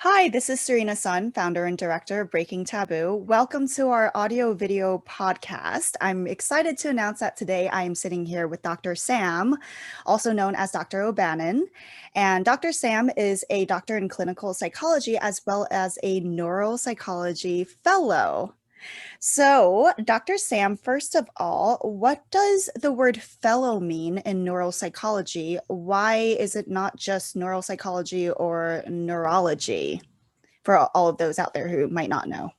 Hi, this is Serena Sun, founder and director of Breaking Taboo. Welcome to our audio video podcast. I'm excited to announce that today I am sitting here with Dr. Sam, also known as Dr. O'Bannon. And Dr. Sam is a doctor in clinical psychology as well as a neuropsychology fellow. So, Dr. Sam, first of all, what does the word fellow mean in neuropsychology? Why is it not just neuropsychology or neurology for all of those out there who might not know?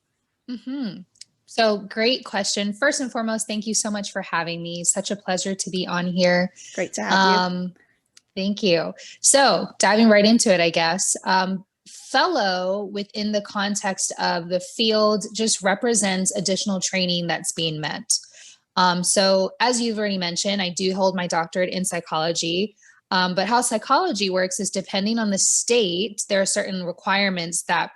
So great question. First and foremost, thank you so much for having me. Such a pleasure to be on here. Great to have you. Thank you. So diving right into it, I guess. Fellow within the context of the field just represents additional training that's being met. So as you've already mentioned, I do hold my doctorate in psychology. But how psychology works is depending on the state, there are certain requirements that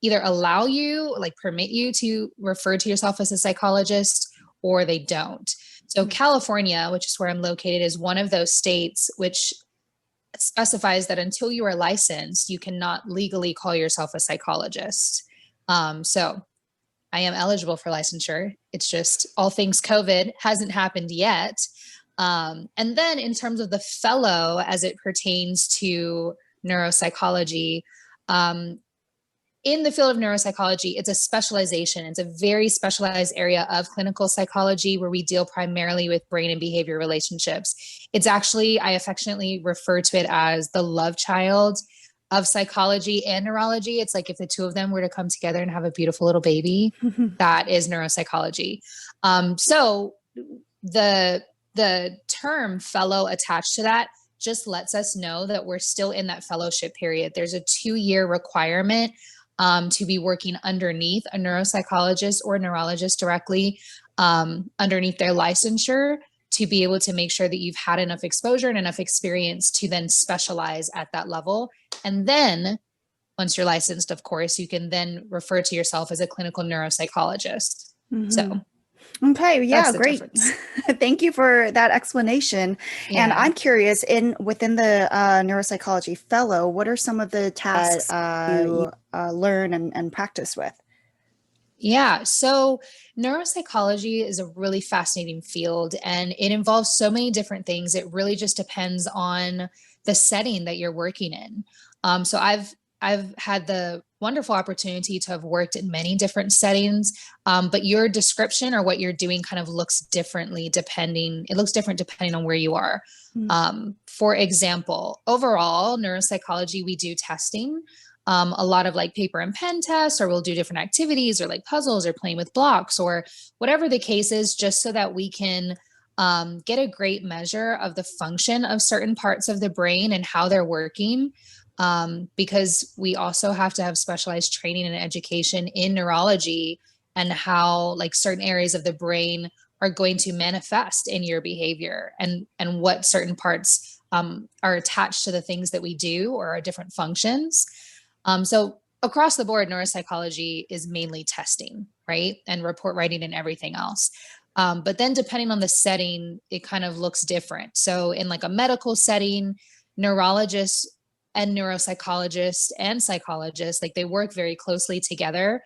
either allow you, like permit you to refer to yourself as a psychologist, or they don't. So California, which is where I'm located, is one of those states which specifies that until you are licensed, you cannot legally call yourself a psychologist. So I am eligible for licensure. It's just all things COVID hasn't happened yet. And then in terms of the fellow, as it pertains to neuropsychology, in the field of neuropsychology, it's a specialization. It's a very specialized area of clinical psychology where we deal primarily with brain and behavior relationships. It's actually, I affectionately refer to it as the love child of psychology and neurology. It's like if the two of them were to come together and have a beautiful little baby, that is neuropsychology. So the term fellow attached to that just lets us know that we're still in that fellowship period. There's a 2-year requirement to be working underneath a neuropsychologist or a neurologist directly underneath their licensure to be able to make sure that you've had enough exposure and enough experience to then specialize at that level. And then once you're licensed, of course, you can then refer to yourself as a clinical neuropsychologist. So Okay, yeah, that's the great. difference. Thank you for that explanation. And Yeah. I'm curious, within the neuropsychology fellow, what are some of the tasks you learn and practice with? Yeah. So neuropsychology is a really fascinating field and it involves so many different things. It really just depends on the setting that you're working in. So I've had the wonderful opportunity to have worked in many different settings, but your description or what you're doing kind of looks differently it looks different depending on where you are. For example, overall, neuropsychology, we do testing a lot of like paper and pen tests, or we'll do different activities or like puzzles or playing with blocks or whatever the case is, just so that we can get a great measure of the function of certain parts of the brain and how they're working. Because we also have to have specialized training and education in neurology and how like certain areas of the brain are going to manifest in your behavior and what certain parts are attached to the things that we do or our different functions. So across the board, neuropsychology is mainly testing, right? And report writing and everything else. But then depending on the setting, it kind of looks different. So in like a medical setting, neurologists and neuropsychologists and psychologists, like they work very closely together,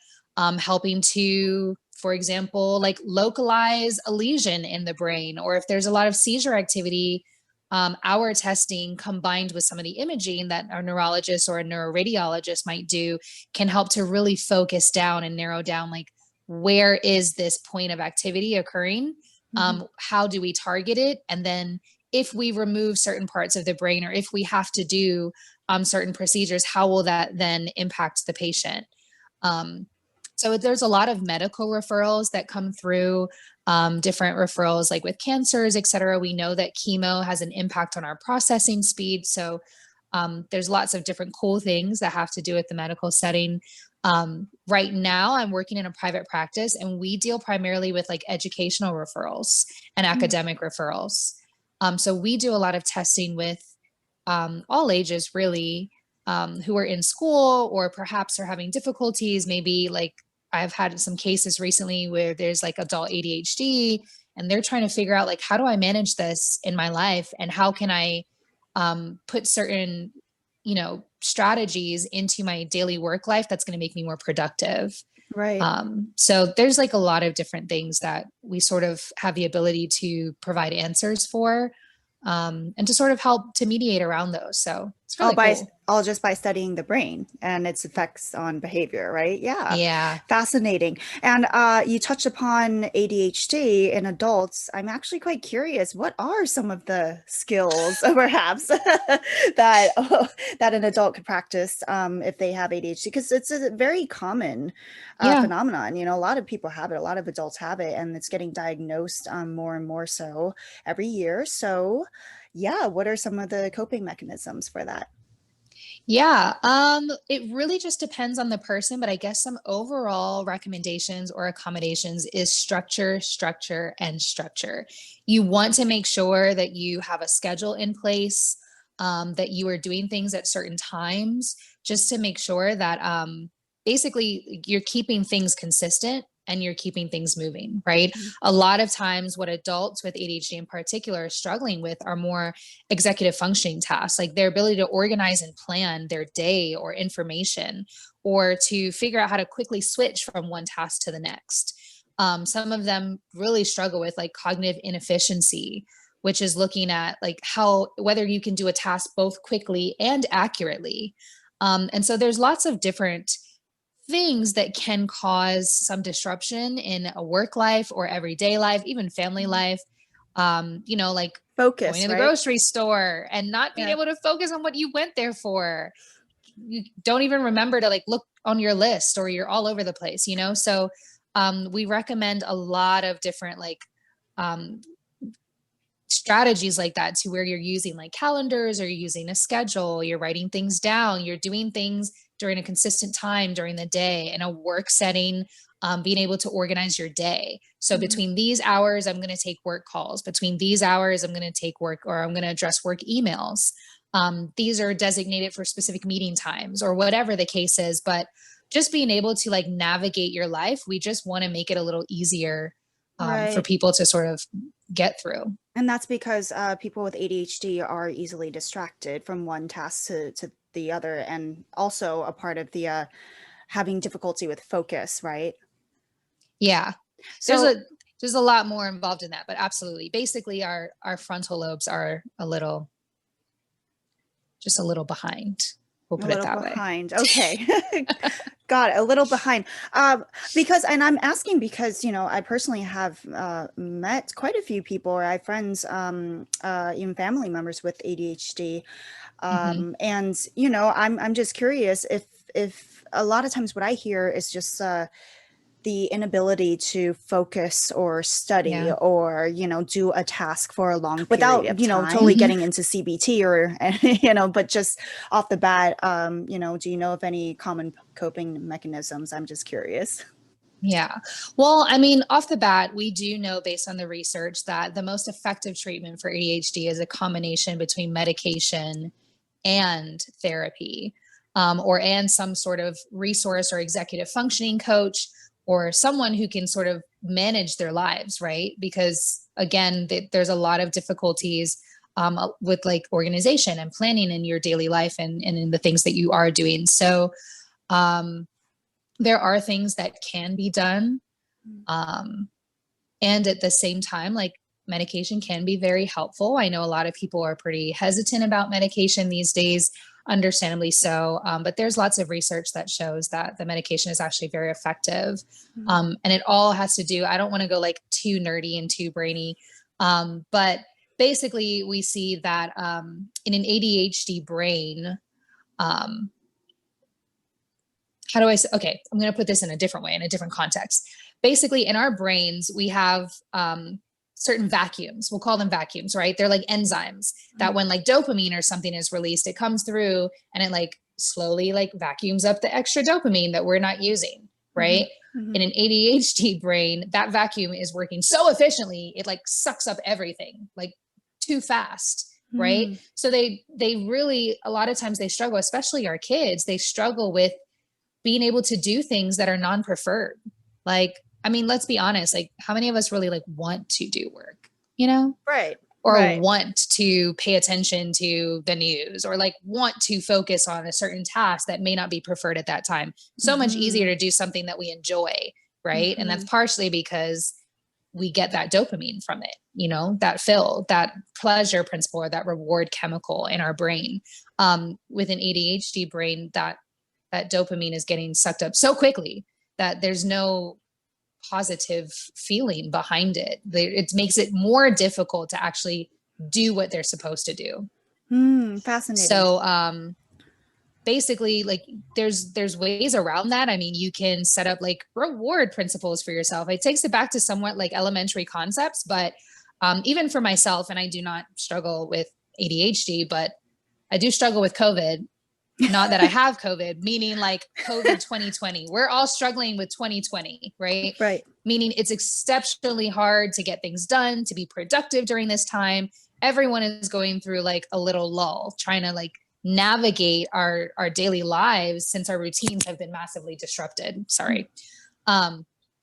helping to, for example, like localize a lesion in the brain, or if there's a lot of seizure activity, our testing combined with some of the imaging that a neurologist or a neuroradiologist might do can help to really focus down and narrow down like where is this point of activity occurring, how do we target it, and then if we remove certain parts of the brain or if we have to do certain procedures, how will that then impact the patient? So there's a lot of medical referrals that come through, different referrals like with cancers, et cetera. We know that chemo has an impact on our processing speed. So there's lots of different cool things that have to do with the medical setting. Right now, I'm working in a private practice and we deal primarily with like educational referrals and academic referrals. So we do a lot of testing with all ages, really, who are in school or perhaps are having difficulties. Maybe like I've had some cases recently where there's like adult ADHD and they're trying to figure out like, how do I manage this in my life? And how can I put certain, strategies into my daily work life that's going to make me more productive. Right. So there's like a lot of different things that we sort of have the ability to provide answers for, and to sort of help to mediate around those. So it's really cool. All just by studying the brain and its effects on behavior, right? Yeah. Yeah. Fascinating. And you touched upon ADHD in adults. I'm actually quite curious, what are some of the skills perhaps that that an adult could practice if they have ADHD? Because it's a very common Yeah. phenomenon. You know, a lot of people have it, a lot of adults have it, and it's getting diagnosed more and more so every year. So yeah, what are some of the coping mechanisms for that? Yeah, it really just depends on the person, but I guess some overall recommendations or accommodations is structure, structure, and structure. You want to make sure that you have a schedule in place, that you are doing things at certain times, just to make sure that basically you're keeping things consistent and you're keeping things moving, right? Mhm. A lot of times, what adults with ADHD in particular are struggling with are more executive functioning tasks, like their ability to organize and plan their day or information, or to figure out how to quickly switch from one task to the next. Some of them really struggle with like cognitive inefficiency, which is looking at like how whether you can do a task both quickly and accurately. And so there's lots of different things that can cause some disruption in a work life or everyday life, even family life. Like going Focus, to the right? grocery store and not being Yeah. able to focus on what you went there for. You don't even remember to like look on your list, or you're all over the place. So we recommend a lot of different like um, strategies like that, to where you're using like calendars, or you're using a schedule, you're writing things down, you're doing things during a consistent time during the day in a work setting, being able to organize your day. So Mhm. between these hours, I'm going to take work calls. Between these hours, I'm going to take work, or I'm going to address work emails. These are designated for specific meeting times, or whatever the case is. But just being able to like navigate your life, we just want to make it a little easier for Right. people to sort of get through. And that's because people with ADHD are easily distracted from one task to the other, and also a part of the having difficulty with focus, right? Yeah. There's So a there's a lot more involved in that, but absolutely. Basically our frontal lobes are just a little behind. We'll a put it little that way. behind. Okay. Got it. A little behind. And I'm asking because, you know, I personally have met quite a few people, or I have friends, even family members with ADHD. Mhm. And, you know, I'm just curious if a lot of times what I hear is just the inability to focus or study Yeah. or, you know, do a task for a long period Without, of you know, time, totally Mhm. getting into CBT or, you know, but just off the bat, you know, do you know of any common coping mechanisms? I'm just curious. Yeah. Well, I mean, off the bat, we do know based on the research that the most effective treatment for ADHD is a combination between medication and therapy, and some sort of resource or executive functioning coach, or someone who can sort of manage their lives, right? Because again, there's a lot of difficulties with like organization and planning in your daily life, and in the things that you are doing. So, um, there are things that can be done. Um, and at the same time, like medication can be very helpful. I know a lot of people are pretty hesitant about medication these days, understandably so. But there's lots of research that shows that the medication is actually very effective. Mhm. And it all has to do, I don't want to go like too nerdy and too brainy, but basically, we see that in an ADHD brain, um, how do I say, okay, I'm going to put this in a different way, in a different context. Basically, in our brains, we have certain vacuums. We'll call them vacuums, right? They're like enzymes that when like dopamine or something is released, it comes through and it like slowly like vacuums up the extra dopamine that we're not using, Mhm. right? In Mhm. an ADHD brain, that vacuum is working so efficiently, it like sucks up everything like too fast, right? Mhm. So they really, a lot of times they struggle, especially our kids, they struggle with being able to do things that are non-preferred. Like, I mean, let's be honest, like how many of us really like want to do work, you know? Right. or Right. want to pay attention to the news, or like want to focus on a certain task that may not be preferred at that time. So much easier to do something that we enjoy, right? And that's partially because we get that dopamine from it, you know, that that pleasure principle, or that reward chemical in our brain. With an ADHD brain, that dopamine is getting sucked up so quickly that there's no positive feeling behind it. It makes it more difficult to actually do what they're supposed to do. Fascinating. So basically, like, there's ways around that. I mean, you can set up like reward principles for yourself. It takes it back to somewhat like elementary concepts, but even for myself, and I do not struggle with ADHD, but I do struggle with COVID. Not that I have COVID, meaning like COVID 2020. We're all struggling with 2020, right? Right. Meaning it's exceptionally hard to get things done, to be productive during this time. Everyone is going through like a little lull, trying to like navigate our daily lives since our routines have been massively disrupted. Sorry.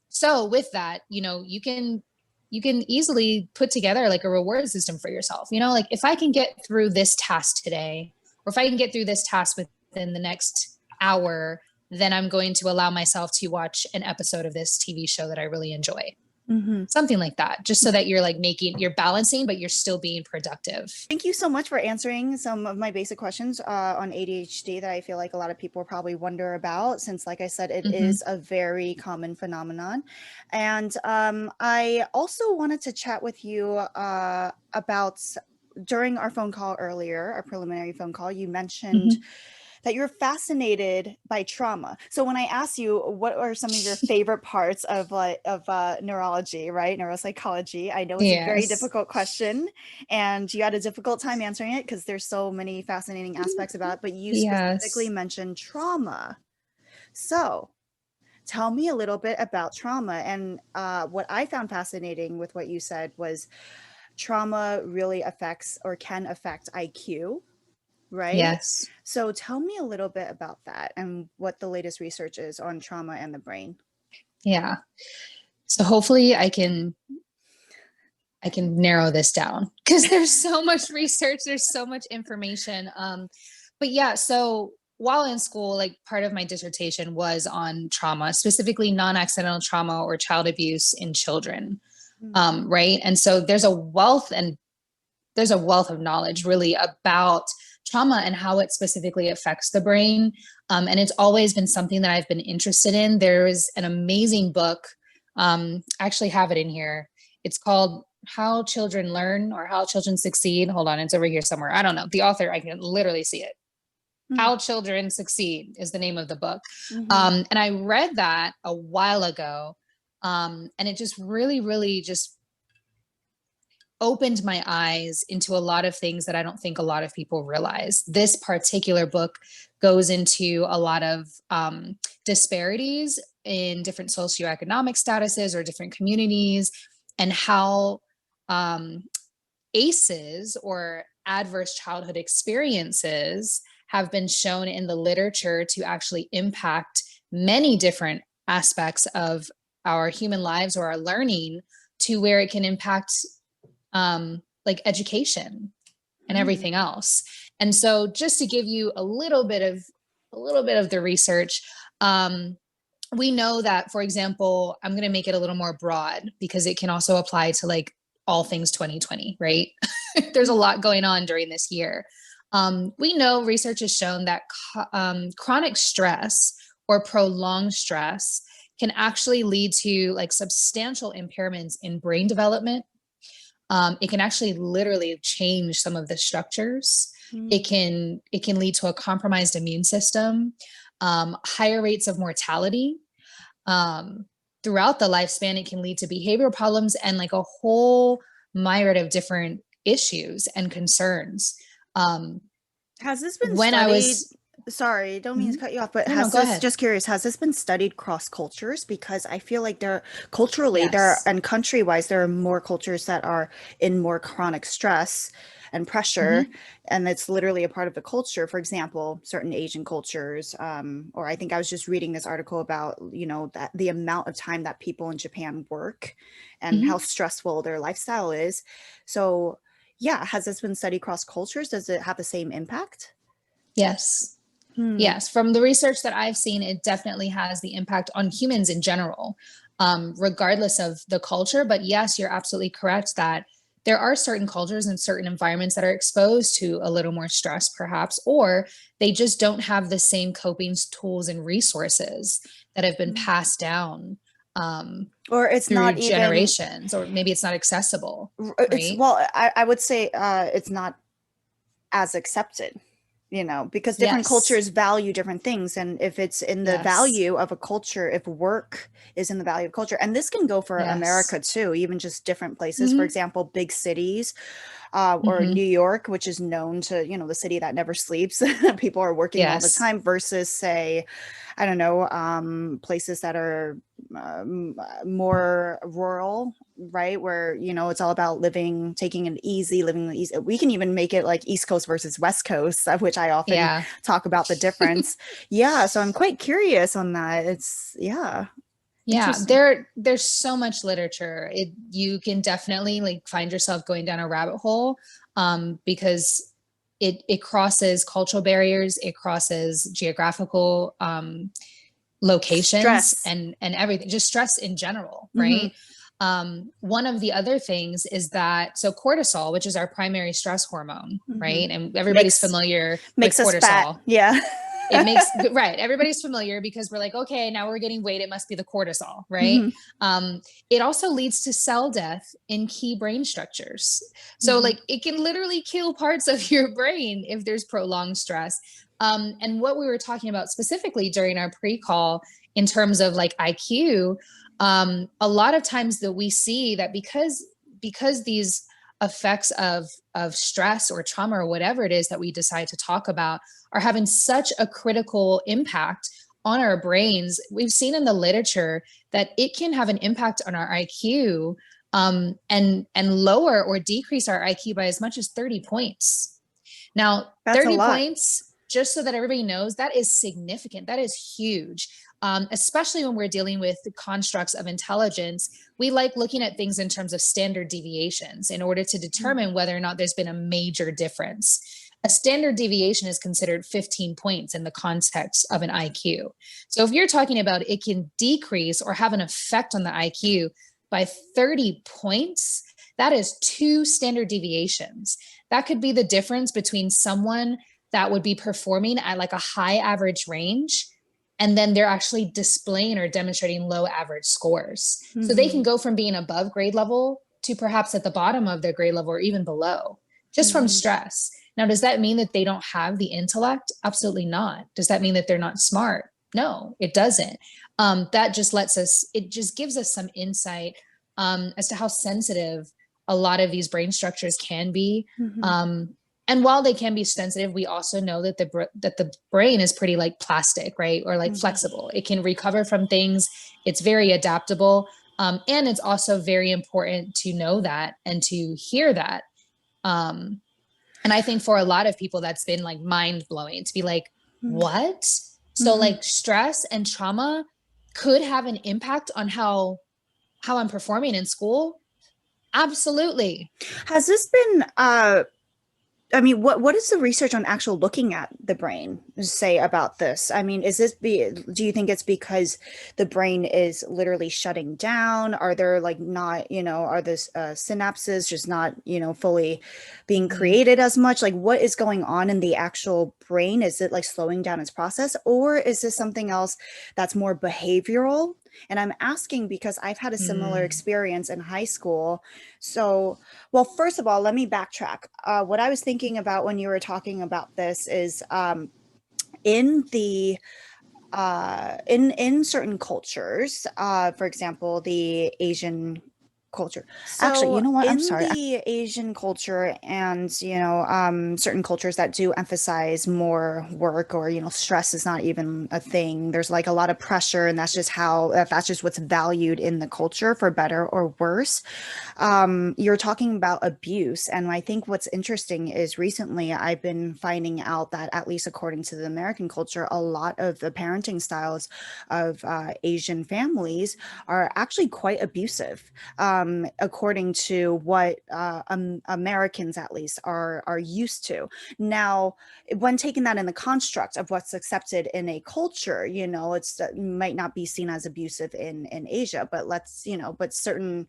So with that, you know, you can easily put together like a reward system for yourself. You know, like if I can get through this task today, or if I can get through this task within the next hour, then I'm going to allow myself to watch an episode of this TV show that I really enjoy. Something like that, just so that you're like you're balancing, but you're still being productive. Thank you so much for answering some of my basic questions on ADHD that I feel like a lot of people probably wonder about, since, like I said, it is a very common phenomenon. And I also wanted to chat with you about, during our phone call earlier, our preliminary phone call, you mentioned that you're fascinated by trauma. So when I asked you what are some of your favorite parts of neurology, right, neuropsychology, I know it's a very difficult question, and you had a difficult time answering it because there's so many fascinating aspects about it, but you specifically mentioned trauma. So tell me a little bit about trauma. And what I found fascinating with what you said was trauma really affects, or can affect, IQ. Right? Yes. So tell me a little bit about that and what the latest research is on trauma and the brain. Yeah. So hopefully I can narrow this down, because there's so much research, there's so much information. But yeah, so while in school, like part of my dissertation was on trauma, specifically non-accidental trauma or child abuse in children. Right. And so there's a wealth of knowledge really about trauma and how it specifically affects the brain. And it's always been something that I've been interested in. There is an amazing book. I actually have it in here. It's called How Children Learn, or How Children Succeed. Hold on, it's over here somewhere. I don't know. The author, I can literally see it. How Children Succeed is the name of the book. And I read that a while ago. And it just really just opened my eyes into a lot of things that I don't think a lot of people realize. This particular book goes into a lot of disparities in different socioeconomic statuses or different communities, and how ACEs, or adverse childhood experiences, have been shown in the literature to actually impact many different aspects of our human lives or our learning, to where it can impact like education and everything else. And so just to give you a little bit of the research, we know that, for example, I'm going to make it a little more broad because it can also apply to like all things 2020, right? There's a lot going on during this year. We know research has shown that chronic stress or prolonged stress can actually lead to like substantial impairments in brain development. It can actually literally change some of the structures. It can lead to a compromised immune system, higher rates of mortality. Throughout the lifespan, it can lead to behavioral problems and like a whole myriad of different issues and concerns. Has this been studied? Sorry, don't mean to cut you off, but just curious, has this been studied cross cultures? Because I feel like there and country-wise, there are more cultures that are in more chronic stress and pressure, and it's literally a part of the culture. For example, certain Asian cultures, or I think I was just reading this article about, you know, that the amount of time that people in Japan work and how stressful their lifestyle is. So Yeah. Has this been studied across cultures? Does it have the same impact? Yes. Yes. From the research that I've seen, it definitely has the impact on humans in general, regardless of the culture. But yes, you're absolutely correct that there are certain cultures and certain environments that are exposed to a little more stress, perhaps, or they just don't have the same coping tools and resources that have been passed down or it's through not even generations, or maybe it's not accessible, it's right? well, I would say it's not as accepted, because different Yes. cultures value different things. And if it's in the Yes. value of a culture, if work is in the value of culture, and this can go for Yes. America too, even just different places, for Mm-hmm. example, big cities, or Mm-hmm. New York, which is known to, the city that never sleeps. People are working all the Yes. time versus, say, I don't know, places that are more rural, right? Where, it's all about taking it easy, living the easy. We can even make it like East Coast versus West Coast, which I often Yeah. talk about the difference. Yeah. So I'm quite curious on that. Yeah, Yeah, interesting. there's so much literature. You can definitely like find yourself going down a rabbit hole, because it crosses cultural barriers, it crosses geographical locations, Stress. and everything, just stress in general, Mm-hmm. right? One of the other things is that, so cortisol, which is our primary stress hormone, Mm-hmm. right? And everybody's Makes familiar with makes us fat. cortisol. Yeah. It makes, right, everybody's familiar because we're like, okay, now we're getting weight, it must be the cortisol, right? Mm-hmm. It also leads to cell death in key brain structures. So Mm-hmm. like it can literally kill parts of your brain if there's prolonged stress. And what we were talking about specifically during our pre-call in terms of like IQ, a lot of times that we see that because these effects of stress or trauma or whatever it is that we decide to talk about are having such a critical impact on our brains. We've seen in the literature that it can have an impact on our IQ, and lower or decrease our IQ by as much as 30 points. Now, That's a 30 lot. points, just so that everybody knows, that is significant. That is huge. Especially when we're dealing with the constructs of intelligence, we like looking at things in terms of standard deviations in order to determine whether or not there's been a major difference. A standard deviation is considered 15 points in the context of an IQ. So if you're talking about it can decrease or have an effect on the IQ by 30 points, that is 2 standard deviations. That could be the difference between someone that would be performing at like a high average range, and then they're actually displaying or demonstrating low average scores. Mm-hmm. So they can go from being above grade level to perhaps at the bottom of their grade level or even below, just from stress. Now, does that mean that they don't have the intellect? Absolutely not. Does that mean that they're not smart? No, it doesn't. That just it just gives us some insight as to how sensitive a lot of these brain structures can be. Mm-hmm. And while they can be sensitive, we also know that the brain is pretty like plastic, right? Or like flexible. It can recover from things. It's very adaptable. And it's also very important to know that and to hear that. And I think for a lot of people, that's been like mind blowing to be like, what? So like stress and trauma could have an impact on how I'm performing in school. Absolutely. Has this been I mean, what is the research on actual looking at the brain say about this? I mean, do you think it's because the brain is literally shutting down? Are there like not, are the synapses just not, fully being created as much? Like what is going on in the actual brain? Is it like slowing down its process, or is this something else that's more behavioral? And I'm asking because I've had a similar experience in high school. So, well, first of all, let me backtrack. What I was thinking about when you were talking about this is in the in certain cultures, for example, the Asian culture. Actually, you So know what? I'm in sorry. the The Asian culture and, certain cultures that do emphasize more work or, stress is not even a thing. There's like a lot of pressure, and that's just what's valued in the culture for better or worse. You're talking about abuse. And I think what's interesting is recently I've been finding out that, at least according to the American culture, a lot of the parenting styles of Asian families are actually quite abusive. according to what Americans at least are used to. Now, when taking that in the construct of what's accepted in a culture, you know, it's might not be seen as abusive in Asia, but let's, you know, but certain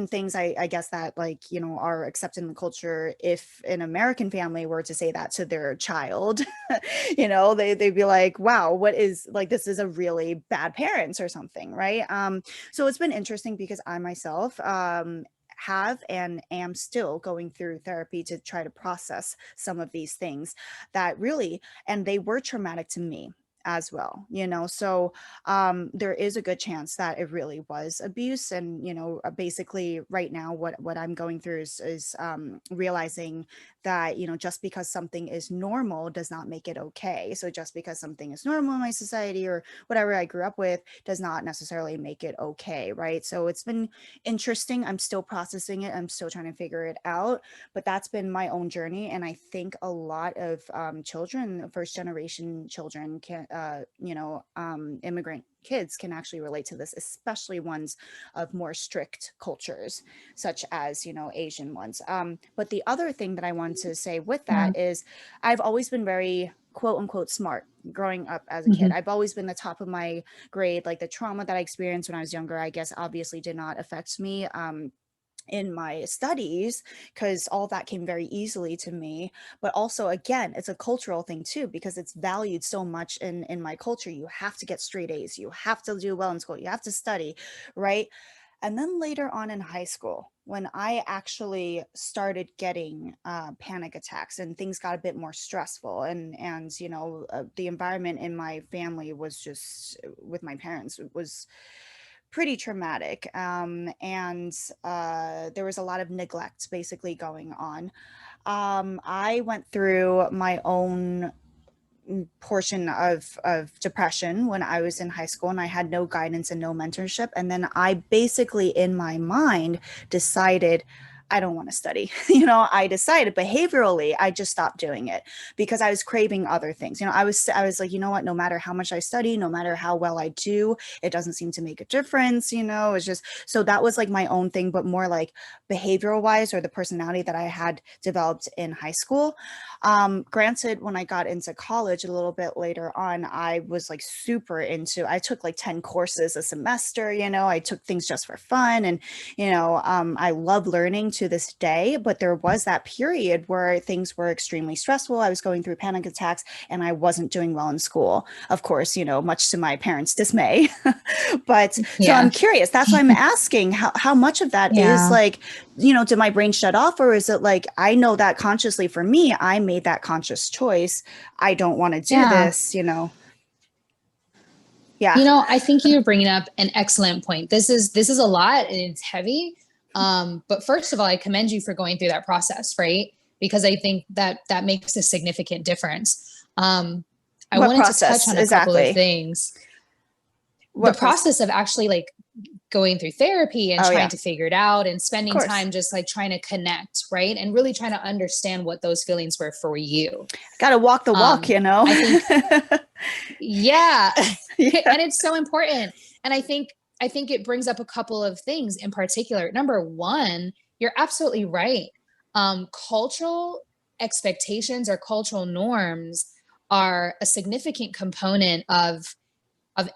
things I guess that, like, you know, are accepted in the culture, if an American family were to say that to their child, you know, they'd be like, wow, what is, like, this is a really bad parents or something, right? So it's been interesting because I myself have and am still going through therapy to try to process some of these things that really, and they were traumatic to me as well, you know. So there is a good chance that it really was abuse. And, you know, basically right now what I'm going through is realizing that, you know, just because something is normal does not make it okay. So just because something is normal in my society or whatever I grew up with does not necessarily make it okay, right? So it's been interesting. I'm still processing it. I'm still trying to figure it out, but that's been my own journey. And I think a lot of children, first generation children, can, you know, immigrant kids can actually relate to this, especially ones of more strict cultures, such as, you know, Asian ones. But the other thing that I want to say with that is I've always been very quote unquote smart growing up as a kid. I've always been the top of my grade. Like the trauma that I experienced when I was younger, I guess obviously did not affect me in my studies, because all that came very easily to me. But also, again, it's a cultural thing too, because it's valued so much in my culture. You have to get straight A's, you have to do well in school, you have to study, right? And then later on in high school, when I actually started getting panic attacks and things got a bit more stressful, and you know, the environment in my family was just, with my parents, was pretty traumatic. And there was a lot of neglect basically going on. I went through my own portion of depression when I was in high school, and I had no guidance and no mentorship. And then I basically, in my mind, decided I don't want to study. You know, I decided behaviorally, I just stopped doing it because I was craving other things. You know, I was like, you know what, no matter how much I study, no matter how well I do, it doesn't seem to make a difference. You know, it's just, so that was like my own thing, but more like behavioral wise, or the personality that I had developed in high school. Granted, when I got into college a little bit later on, I was like super into, I took like 10 courses a semester, you know, I took things just for fun. And, you know, I love learning to this day, but there was that period where things were extremely stressful. I was going through panic attacks and I wasn't doing well in school, of course, you know, much to my parents' dismay. But so I'm curious, that's why I'm asking how much of that is like, you know, did my brain shut off, or is it like, I know that consciously for me, I made that conscious choice. I don't want to do this, you know? Yeah. You know, I think you're bringing up an excellent point. This is a lot and it's heavy. But first of all, I commend you for going through that process, right? Because I think that makes a significant difference. I wanted to touch on a couple of things. The process of actually like going through therapy and trying to figure it out and spending time just like trying to connect, right? And really trying to understand what those feelings were for you. Got to walk the walk, you know? I think, yeah. And it's so important. And I think it brings up a couple of things in particular. Number one, you're absolutely right. Cultural expectations or cultural norms are a significant component of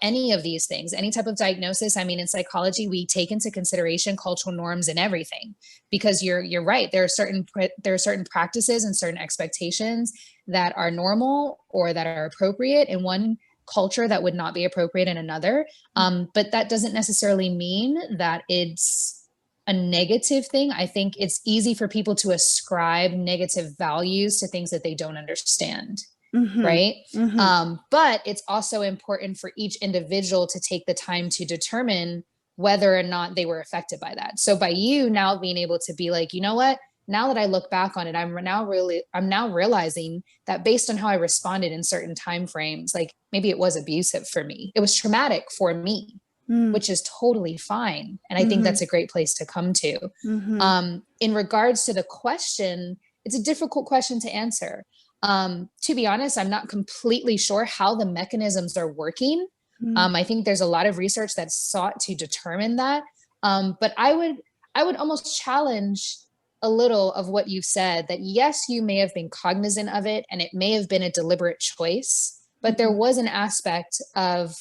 any of these things, any type of diagnosis. I mean, in psychology, we take into consideration cultural norms in everything, because you're right. There are certain practices and certain expectations that are normal or that are appropriate in one culture that would not be appropriate in another. But that doesn't necessarily mean that it's a negative thing. I think it's easy for people to ascribe negative values to things that they don't understand. Right. But it's also important for each individual to take the time to determine whether or not they were affected by that. So by you now being able to be like, you know what, now that I look back on it, I'm now realizing that based on how I responded in certain time frames, like maybe it was abusive for me. It was traumatic for me, which is totally fine. And I think that's a great place to come to. In regards to the question, it's a difficult question to answer. To be honest, I'm not completely sure how the mechanisms are working. I think there's a lot of research that's sought to determine that. But I I would almost challenge a little of what you said, that yes, you may have been cognizant of it and it may have been a deliberate choice, but there was an aspect of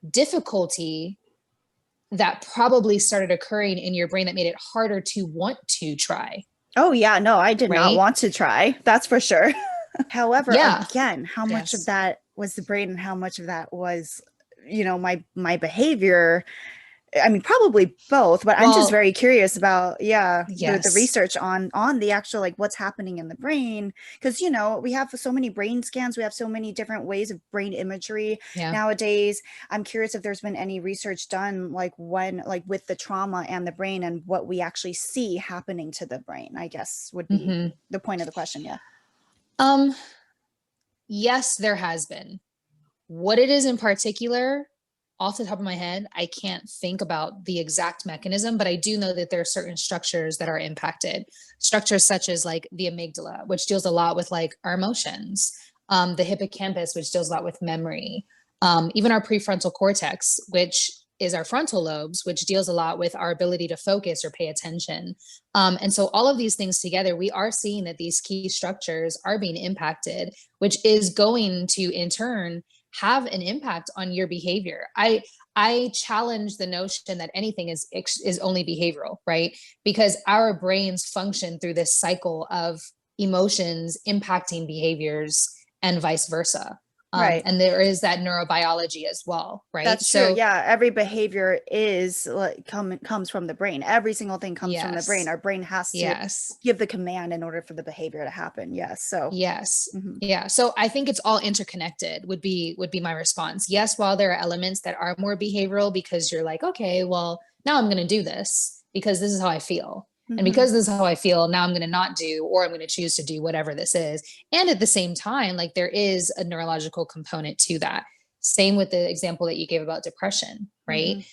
difficulty that probably started occurring in your brain that made it harder to want to try. Oh yeah, no, I did not Right? want to try. That's for sure. However, Yeah. again, how much of Yes. that was the brain and how much of that was, my behavior? I mean, probably both, but I'm just Well, very curious about, the yes. research on the actual, like, what's happening in the brain. Because, we have so many brain scans, we have so many different ways of brain imagery Yeah. nowadays. I'm curious if there's been any research done, like with the trauma and the brain and what we actually see happening to the brain, I guess would be the point of the question. Yeah. Yes, there has been. What it is in particular, off the top of my head, I can't think about the exact mechanism, but I do know that there are certain structures that are impacted. Structures such as like the amygdala, which deals a lot with like our emotions, the hippocampus, which deals a lot with memory, even our prefrontal cortex, which is our frontal lobes, which deals a lot with our ability to focus or pay attention. And so all of these things together, we are seeing that these key structures are being impacted, which is going to in turn have an impact on your behavior. I challenge the notion that anything is only behavioral, right? Because our brains function through this cycle of emotions impacting behaviors and vice versa. Right. And there is that neurobiology as well, right? That's true. Yeah, every behavior is like comes from the brain. Every single thing comes from the brain. Our brain has to give the command in order for the behavior to happen. Yes. So yes. Yeah. So I think it's all interconnected would be my response. Yes, while there are elements that are more behavioral because you're like, okay, well, now I'm going to do this because this is how I feel. And because this is how I feel, now I'm going to not do, or I'm going to choose to do whatever this is. And at the same time, like there is a neurological component to that. Same with the example that you gave about depression, right?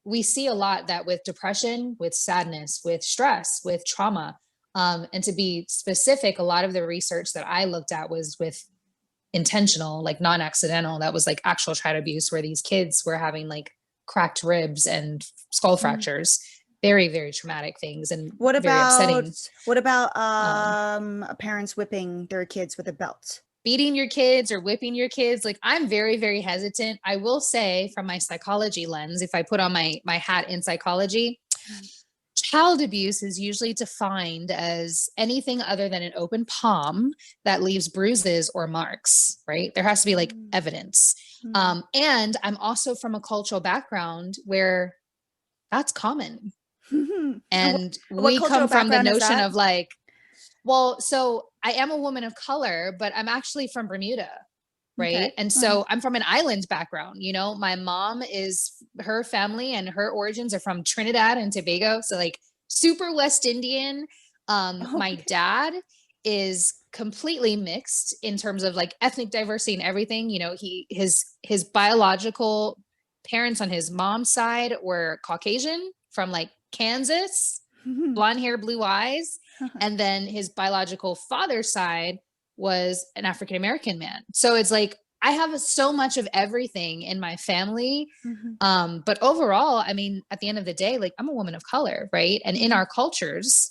We see a lot that with depression, with sadness, with stress, with trauma, and to be specific, a lot of the research that I looked at was with intentional, like non-accidental, that was like actual child abuse where these kids were having like cracked ribs and skull fractures, very, very traumatic things and what very upsetting. What about parents whipping their kids with a belt? Beating your kids or whipping your kids? Like I'm very, very hesitant. I will say from my psychology lens, if I put on my hat in psychology, child abuse is usually defined as anything other than an open palm that leaves bruises or marks, right? There has to be like evidence. And I'm also from a cultural background where that's common. And we come from the notion of like, well, so I am a woman of color, but I'm actually from Bermuda. Right. Okay. And so I'm from an island background. My mom her family and her origins are from Trinidad and Tobago. So like super West Indian. My dad is completely mixed in terms of like ethnic diversity and everything. His biological parents on his mom's side were Caucasian from like Kansas, blonde hair, blue eyes. And then his biological father's side was an African-American man. So it's like, I have so much of everything in my family. But overall, I mean, at the end of the day, like I'm a woman of color, right? And in our cultures,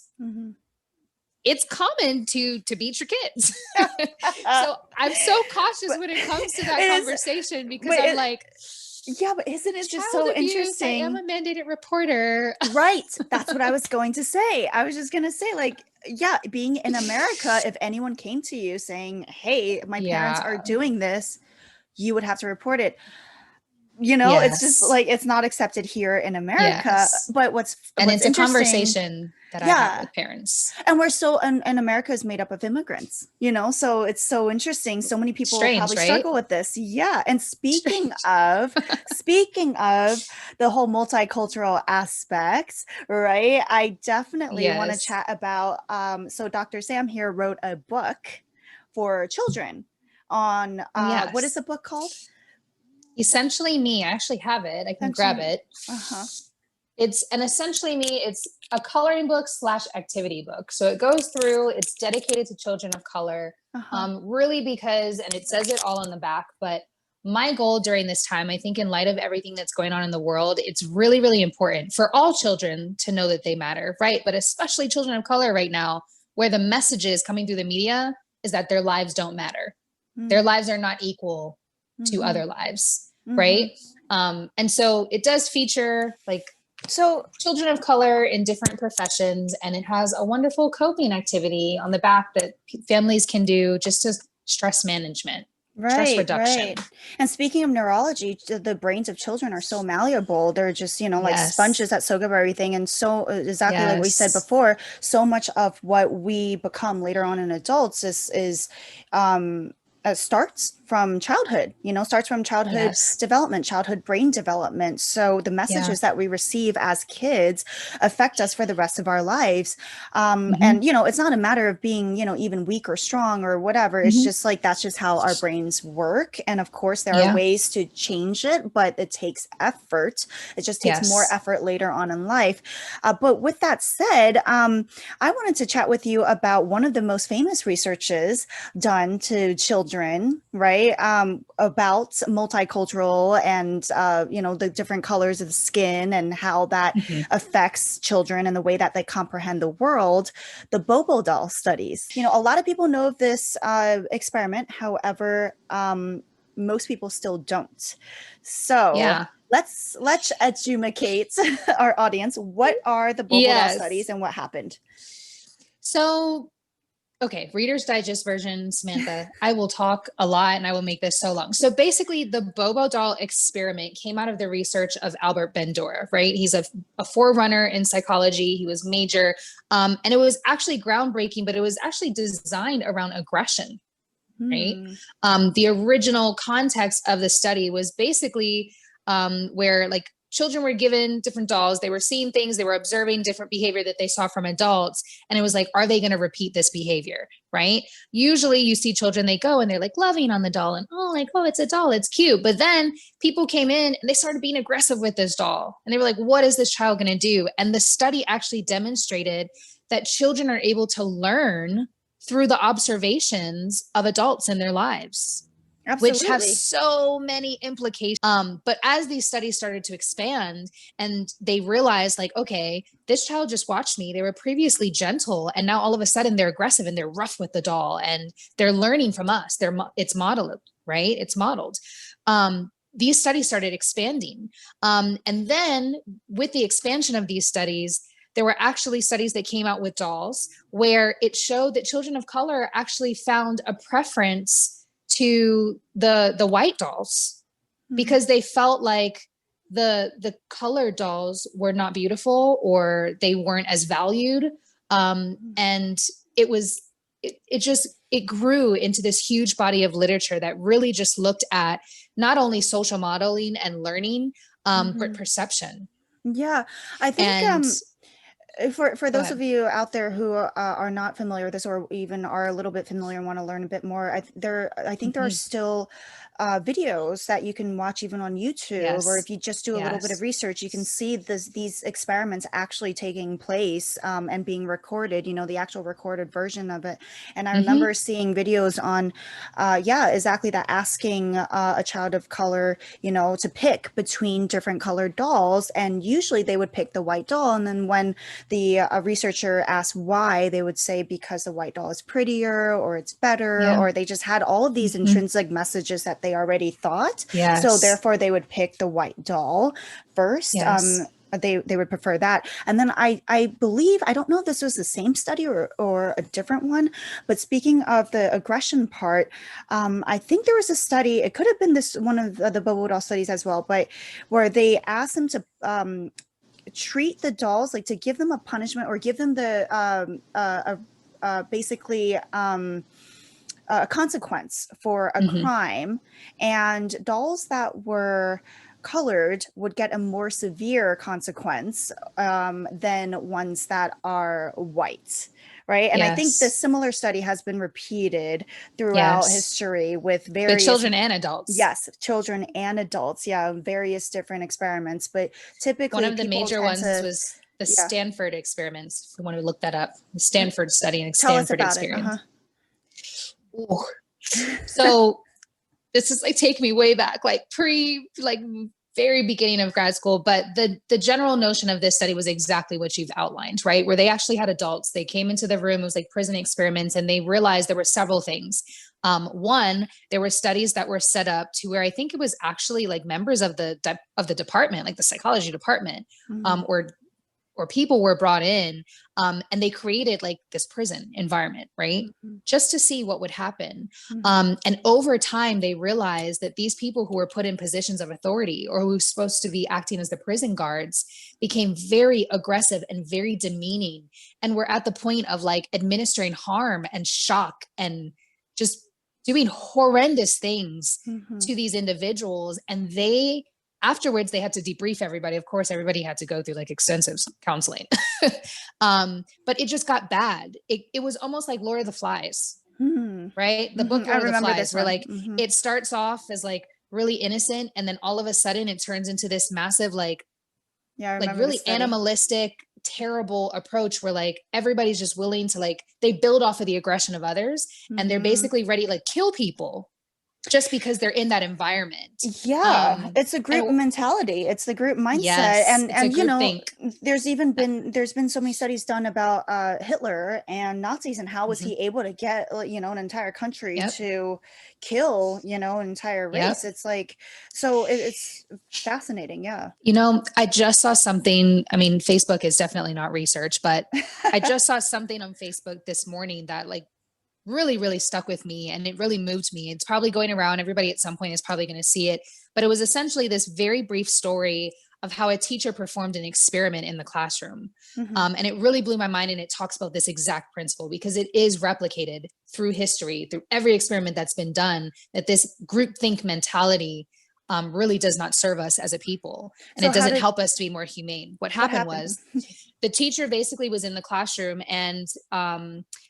it's common to beat your kids. So I'm so cautious when it comes to that conversation because I'm like, yeah, but isn't it just so interesting? I am a mandated reporter. Right. That's what I was going to say. I was just going to say, like, yeah, being in America, if anyone came to you saying, hey, my parents are doing this, you would have to report it. It's just like, it's not accepted here in America. But it's a conversation that I have with parents. And we're so, and America is made up of immigrants, so it's so interesting. So many people probably struggle with this. Yeah. And speaking of the whole multicultural aspects, right? I definitely want to chat about, so Dr. Sam here wrote a book for children on, what is the book called? Essentially Me. I actually have it. I can grab it. It's Essentially Me. It's a coloring book / activity book. So it goes through, it's dedicated to children of color, really because, and it says it all on the back, but my goal during this time, I think in light of everything that's going on in the world, it's really, really important for all children to know that they matter, right? But especially children of color right now, where the messages coming through the media is that their lives don't matter. Their lives are not equal to other lives, right? And so it does feature like children of color in different professions, and it has a wonderful coping activity on the back that families can do just to stress management. Stress reduction. Right. And speaking of neurology, the brains of children are so malleable. They're just, like sponges that soak up everything. And so exactly like we said before, so much of what we become later on in adults is starts from childhood, starts from childhood development, childhood brain development. So the messages that we receive as kids affect us for the rest of our lives. And, it's not a matter of being, even weak or strong or whatever. It's just like, that's just how our brains work. And of course, there are ways to change it, but it takes effort. It just takes more effort later on in life. But with that said, I wanted to chat with you about one of the most famous researches done to children, right? About multicultural and, the different colors of the skin and how that affects children and the way that they comprehend the world, the Bobo doll studies. A lot of people know of this experiment. However, most people still don't. So let's educate our audience. What are the Bobo doll studies and what happened? So okay, Reader's Digest version, Samantha. I will talk a lot and I will make this so long. So basically, the Bobo doll experiment came out of the research of Albert Bandura, right? He's a forerunner in psychology. He was major. And it was actually groundbreaking, but it was actually designed around aggression, right? The original context of the study was basically where like children were given different dolls. They were seeing things, they were observing different behavior that they saw from adults. And it was like, are they going to repeat this behavior? Right? Usually you see children, they go and they're like loving on the doll and, oh, it's a doll, it's cute. But then people came in and they started being aggressive with this doll. And they were like, what is this child going to do? And the study actually demonstrated that children are able to learn through the observations of adults in their lives. Absolutely. Which has so many implications. But as these studies started to expand and they realized like, okay, this child just watched me. They were previously gentle and now all of a sudden they're aggressive and they're rough with the doll and they're learning from us. It's modeled, right? It's modeled. These studies started expanding. And then with the expansion of these studies, there were actually studies that came out with dolls where it showed that children of color actually found a preference to the white dolls because they felt like the colored dolls were not beautiful or they weren't as valued. And it grew into this huge body of literature that really just looked at not only social modeling and learning, but perception. Yeah, I think for those of you out there who are not familiar with this or even are a little bit familiar and want to learn a bit more, I think there are still videos that you can watch even on YouTube, or if you just do a little bit of research, you can see these experiments actually taking place and being recorded, the actual recorded version of it. And I remember seeing videos on, exactly that, asking a child of color, to pick between different colored dolls. And usually they would pick the white doll. And then when the researcher asked why, they would say because the white doll is prettier or it's better, or they just had all of these intrinsic messages that they already thought. So therefore they would pick the white doll first. They would prefer that. And then I believe, I don't know if this was the same study or a different one, but speaking of the aggression part, I think there was a study, it could have been this one of the Bobo doll studies as well, but where they asked them to treat the dolls, like to give them a punishment or give them the basically a consequence for a crime, and dolls that were colored would get a more severe consequence than ones that are white, right? And I think the similar study has been repeated throughout history with various children and adults. Yes, children and adults. Yeah, various different experiments, but typically one of the major ones was the Stanford Experiments. If you want to look that up, the Stanford study and Stanford Experiment. So this is like take me way back, like very beginning of grad school. But the general notion of this study was exactly what you've outlined, right? Where they actually had adults, they came into the room, it was like prison experiments, and they realized there were several things. One, there were studies that were set up to where I think it was actually like members of the department, like the psychology department, or people were brought in, and they created like this prison environment, right? Just to see what would happen. And over time, they realized that these people who were put in positions of authority or who were supposed to be acting as the prison guards became very aggressive and very demeaning, and were at the point of like administering harm and shock and just doing horrendous things to these individuals. And afterwards, they had to debrief everybody. Of course, everybody had to go through like extensive counseling. But it just got bad. It was almost like Lord of the Flies, right? The book Lord of the Flies, where like it starts off as like really innocent, and then all of a sudden it turns into this massive like really animalistic, terrible approach where like everybody's just willing to like, they build off of the aggression of others, and they're basically ready to like kill people just because they're in that environment. It's a group mentality. It's the group mindset. Yes, and you know, there's been so many studies done about Hitler and Nazis, and how was he able to get, you know, an entire country to kill, you know, an entire race. It's like, so it's fascinating. You know, I just saw something, I mean, Facebook is definitely not research, but I just saw something on Facebook this morning that like really, really stuck with me, and it really moved me. It's probably going around. Everybody at some point is probably going to see it, but it was essentially this very brief story of how a teacher performed an experiment in the classroom. And it really blew my mind. And it talks about this exact principle because it is replicated through history, through every experiment that's been done, that this groupthink mentality really does not serve us as a people. And it doesn't help us to be more humane. What happened was the teacher basically was in the classroom, and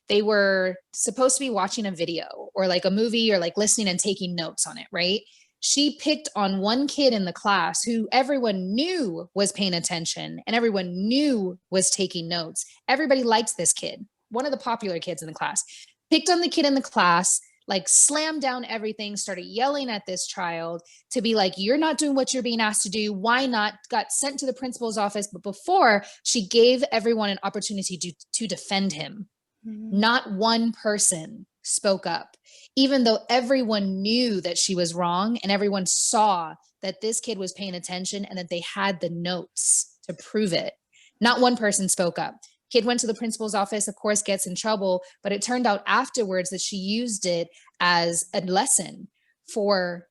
they were supposed to be watching a video or like a movie or like listening and taking notes on it, right? She picked on one kid in the class who everyone knew was paying attention and everyone knew was taking notes. Everybody liked this kid, one of the popular kids in the class. Picked on the kid in the class, like slammed down everything, started yelling at this child to be like, you're not doing what you're being asked to do. Why not? Got sent to the principal's office. But before, she gave everyone an opportunity to defend him. Not one person spoke up, even though everyone knew that she was wrong and everyone saw that this kid was paying attention and that they had the notes to prove it. Not one person spoke up. Kid went to the principal's office, of course, gets in trouble, but it turned out afterwards that she used it as a lesson for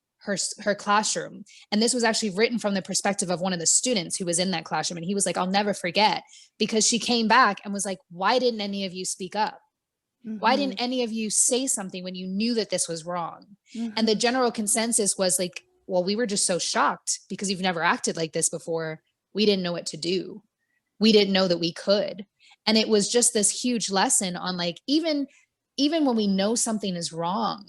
her classroom. And this was actually written from the perspective of one of the students who was in that classroom. And he was like, I'll never forget, because she came back and was like, why didn't any of you speak up? Why didn't any of you say something when you knew that this was wrong? And the general consensus was like, well, we were just so shocked because you've never acted like this before. We didn't know what to do. We didn't know that we could. And it was just this huge lesson on like, even when we know something is wrong,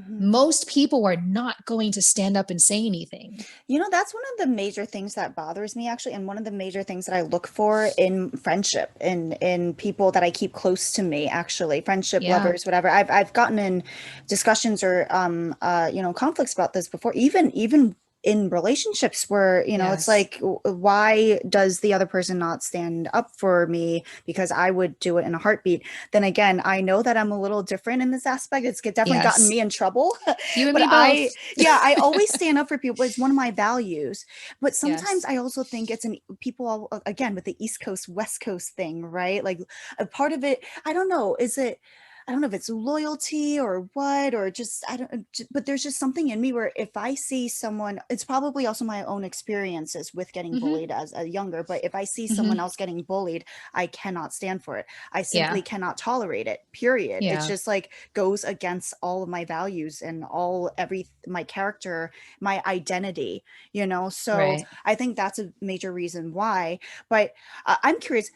most people are not going to stand up and say anything. You know, that's one of the major things that bothers me, actually. And one of the major things that I look for in friendship, in people that I keep close to me, actually, friendship, lovers, whatever. I've gotten in discussions or, you know, conflicts about this before, even in relationships where, you know, it's like, why does the other person not stand up for me? Because I would do it in a heartbeat. Then again, I know that I'm a little different in this aspect. It's definitely gotten me in trouble. You and but me both. I always stand up for people. It's one of my values. But sometimes I also think it's people, again, with the East Coast, West Coast thing, right? Like a part of it, I don't know, I don't know if it's loyalty or what, or just, but there's just something in me where if I see someone, it's probably also my own experiences with getting bullied as a younger, but if I see someone else getting bullied, I cannot stand for it. I simply cannot tolerate it, period. It's just like goes against all of my values and my character, my identity, you know? So I think that's a major reason why, but I'm curious,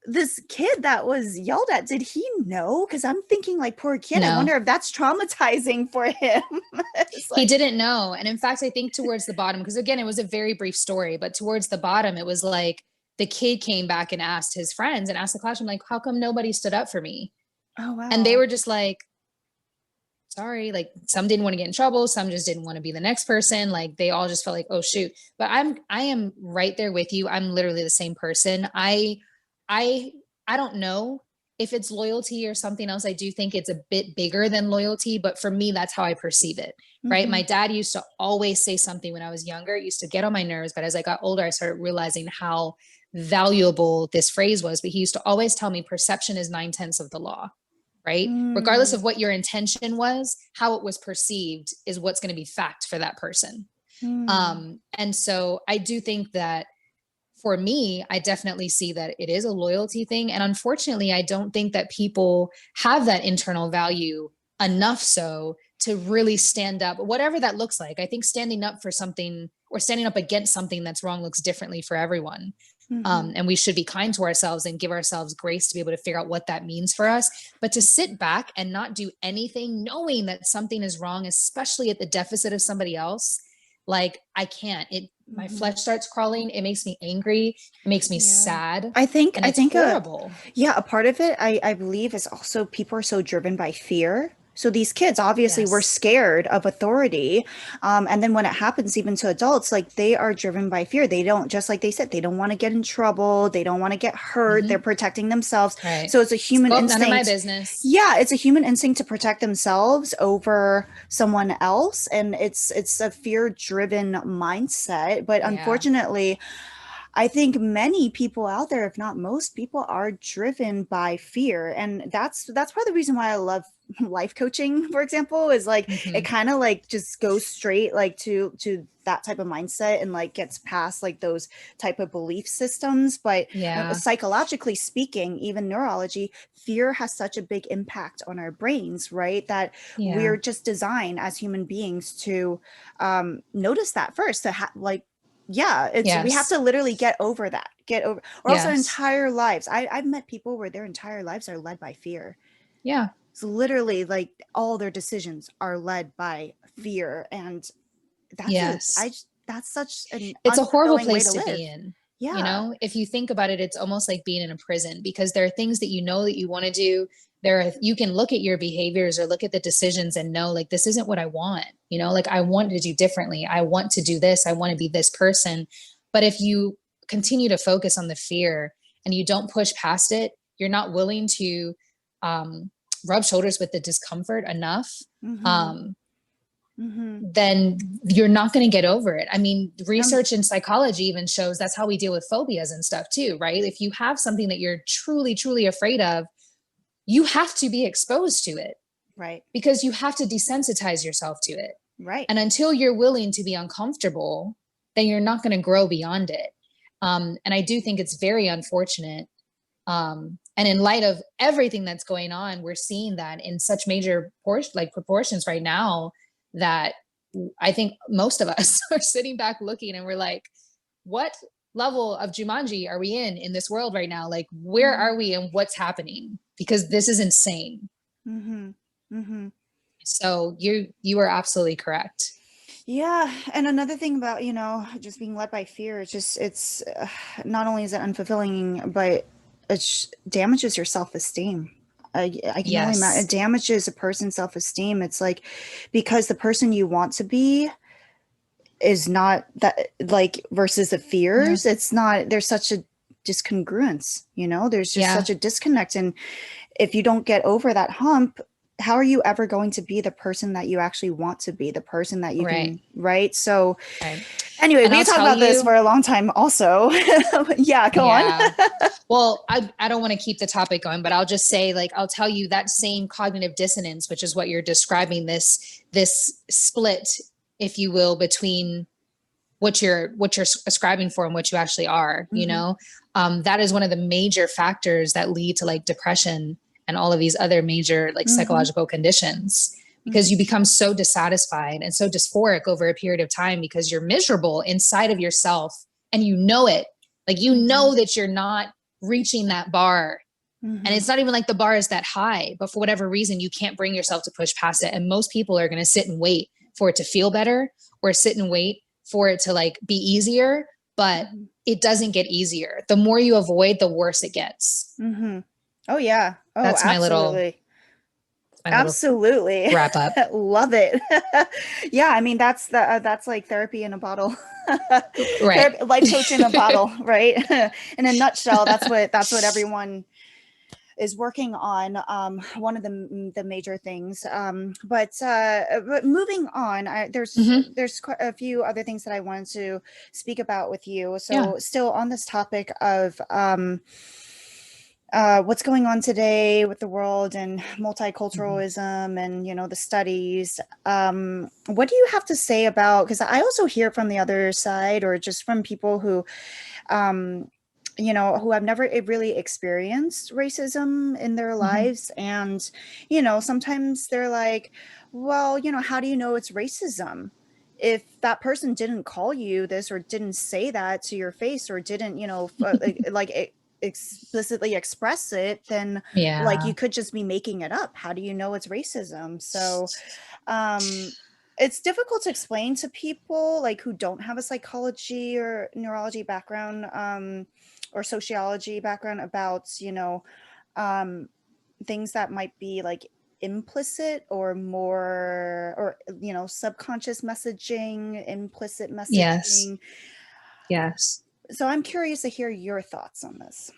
this kid that was yelled at, did he know? Because I'm thinking like, poor kid, I wonder if that's traumatizing for him. He didn't know. And in fact, I think towards the bottom, because again, it was a very brief story, but towards the bottom, it was like the kid came back and asked his friends and asked the classroom, like, how come nobody stood up for me? Oh, wow. And they were just like, sorry. Like some didn't want to get in trouble. Some just didn't want to be the next person. Like they all just felt like, oh shoot. But I am right there with you. I'm literally the same person. I don't know if it's loyalty or something else. I do think it's a bit bigger than loyalty, but for me, that's how I perceive it. Right. Mm-hmm. My dad used to always say something when I was younger. It used to get on my nerves, but as I got older, I started realizing how valuable this phrase was. But he used to always tell me perception is 9/10 of the law. Right. Regardless of what your intention was, how it was perceived is what's going to be fact for that person. And so I do think that for me, I definitely see that it is a loyalty thing. And unfortunately, I don't think that people have that internal value enough so to really stand up, whatever that looks like. I think standing up for something or standing up against something that's wrong looks differently for everyone. And we should be kind to ourselves and give ourselves grace to be able to figure out what that means for us. But to sit back and not do anything, knowing that something is wrong, especially at the deficit of somebody else, like I can't. My flesh starts crawling. It makes me angry. It makes me sad. I think horrible. A part of it, I believe, is also people are so driven by fear. So these kids obviously were scared of authority. And then when it happens even to adults, like they are driven by fear. They don't, just like they said, they don't want to get in trouble. They don't want to get hurt. They're protecting themselves. Right. So it's a human instinct. None of my business. Yeah, it's a human instinct to protect themselves over someone else. And it's a fear-driven mindset. But unfortunately, I think many people out there, if not most people, are driven by fear. And that's part of the reason why I love life coaching, for example, is like it kind of like just goes straight like to that type of mindset and like gets past like those type of belief systems. But psychologically speaking, even neurology, fear has such a big impact on our brains, right? That we're just designed as human beings to notice that first, to we have to literally get over that, or else our entire lives. I've met people where their entire lives are led by fear. Yeah. It's literally like all their decisions are led by fear. And that's that's such an it's a horrible place to be in. Yeah. You know, if you think about it, it's almost like being in a prison, because there are things that you know that you want to do. You can look at your behaviors or look at the decisions and know like, this isn't what I want, you know, like I want to do differently. I want to do this. I want to be this person. But if you continue to focus on the fear and you don't push past it, you're not willing to rub shoulders with the discomfort enough, then you're not going to get over it. I mean, research in psychology even shows that's how we deal with phobias and stuff too, right? If you have something that you're truly, truly afraid of, you have to be exposed to it. Right. Because you have to desensitize yourself to it. Right. And until you're willing to be uncomfortable, then you're not going to grow beyond it. And I do think it's very unfortunate. And in light of everything that's going on, we're seeing that in such major proportions right now that I think most of us are sitting back looking and we're like, what level of Jumanji are we in this world right now? Like, where are we and what's happening? Because this is insane. So you are absolutely correct. Yeah. And another thing about, just being led by fear, it's not only is it unfulfilling, but it damages your self-esteem. I can only imagine it damages a person's self-esteem. It's like, because the person you want to be is not that, like, versus the fears, it's not, there's such a discongruence, there's just such a disconnect. And if you don't get over that hump, how are you ever going to be the person that you actually want to be, the person that you can, right? So anyway, we can talk about this for a long time also. Go on. Well, I don't want to keep the topic going, but I'll just say, like, I'll tell you that same cognitive dissonance, which is what you're describing, this split, if you will, between what you're ascribing for and what you actually are, that is one of the major factors that lead to like depression and all of these other major like psychological conditions, because you become so dissatisfied and so dysphoric over a period of time because you're miserable inside of yourself and you know it, like, that you're not reaching that bar. And it's not even like the bar is that high, but for whatever reason, you can't bring yourself to push past it. And most people are going to sit and wait for it to feel better, or sit and wait for it to like be easier, but it doesn't get easier. The more you avoid, the worse it gets. Oh yeah. Oh, that's absolutely. Absolutely. Wrap up. Love it. Yeah, I mean that's like therapy in a bottle. Right. Therapy, life coach in a bottle, right? In a nutshell, that's what everyone is working on. One of the major things. But moving on, there's quite a few other things that I wanted to speak about with you. So still on this topic of what's going on today with the world and multiculturalism and, you know, the studies. What do you have to say about, because I also hear from the other side, or just from people who, you know, who have never really experienced racism in their lives. And, you know, sometimes they're like, well, you know, how do you know it's racism? If that person didn't call you this, or didn't say that to your face, or didn't, you know, explicitly express it, then like you could just be making it up. How do you know it's racism? So it's difficult to explain to people like who don't have a psychology or neurology background, or sociology background, about, you know, things that might be like implicit or more, or, you know, subconscious messaging, implicit messaging. Yes. So I'm curious to hear your thoughts on this.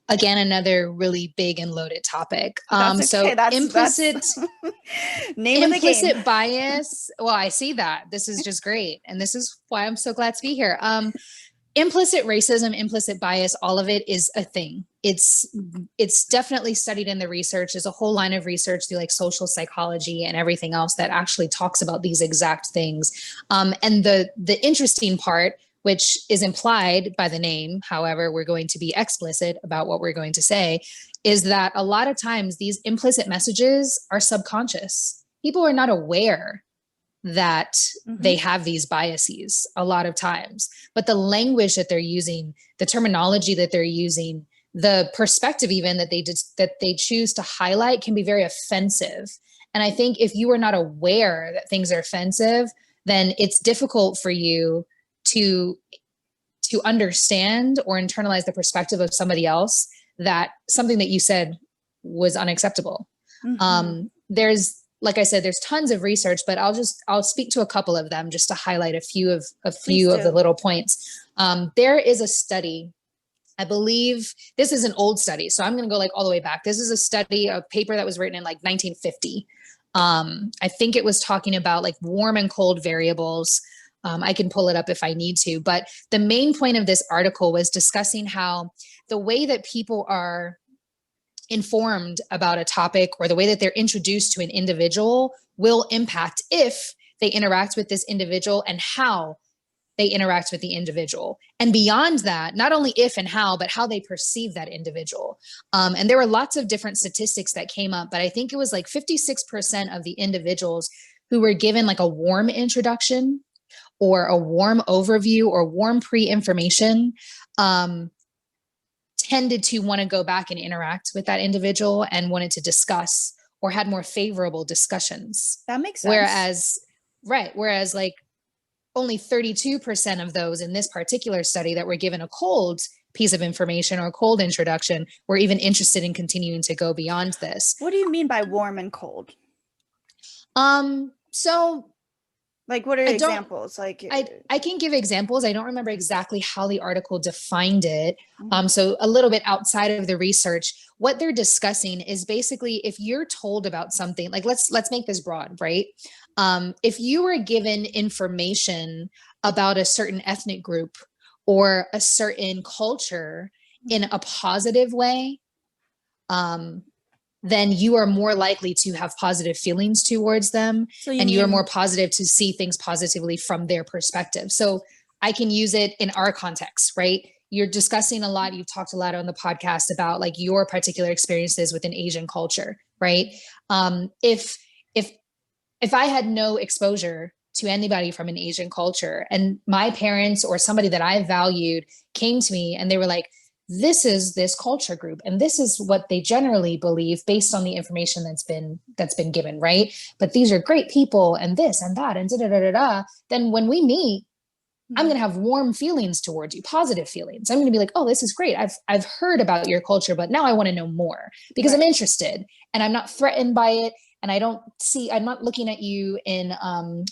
Again, another really big and loaded topic. That's okay. So implicit name of the game. Implicit bias. Well, I see that. This is just great. And this is why I'm so glad to be here. Implicit racism, implicit bias, all of it is a thing. It's definitely studied in the research. There's a whole line of research through like social psychology and everything else that actually talks about these exact things. And the interesting part, which is implied by the name, however, we're going to be explicit about what we're going to say, is that a lot of times these implicit messages are subconscious. People are not aware that they have these biases a lot of times, but the language that they're using, the terminology that they're using, the perspective even that they choose to highlight can be very offensive. And I think if you are not aware that things are offensive, then it's difficult for you to understand or internalize the perspective of somebody else, that something that you said was unacceptable. There's, like I said, there's tons of research, but I'll speak to a couple of them just to highlight a few of the little points. There is a study, I believe this is an old study, so I'm going to go like all the way back. This is a study, a paper that was written in like 1950. I think it was talking about like warm and cold variables. I can pull it up if I need to, but the main point of this article was discussing how the way that people are informed about a topic, or the way that they're introduced to an individual, will impact if they interact with this individual and how they interact with the individual. And beyond that, not only if and how, but how they perceive that individual. And there were lots of different statistics that came up, but I think it was like 56% of the individuals who were given like a warm introduction or a warm overview or warm pre-information, tended to want to go back and interact with that individual and wanted to discuss, or had more favorable discussions. That makes sense. Whereas like only 32% of those in this particular study that were given a cold piece of information or a cold introduction were even interested in continuing to go beyond this. What do you mean by warm and cold? So like, what are examples? Like, I can give examples. I don't remember exactly how the article defined it. So a little bit outside of the research, what they're discussing is basically, if you're told about something, like let's make this broad, right? If you were given information about a certain ethnic group or a certain culture in a positive way, then you are more likely to have positive feelings towards them. And you are more positive to see things positively from their perspective. So I can use it in our context, right? You're discussing a lot. You've talked a lot on the podcast about like your particular experiences within Asian culture, right? If I had no exposure to anybody from an Asian culture, and my parents or somebody that I valued came to me and they were like, this is this culture group, and this is what they generally believe based on the information that's been given, right? But these are great people, and this and that, and da da da da da. Then when we meet, I'm going to have warm feelings towards you, positive feelings. I'm going to be like, oh, this is great. I've heard about your culture, but now I want to know more because I'm interested and I'm not threatened by it. And I'm not looking at you in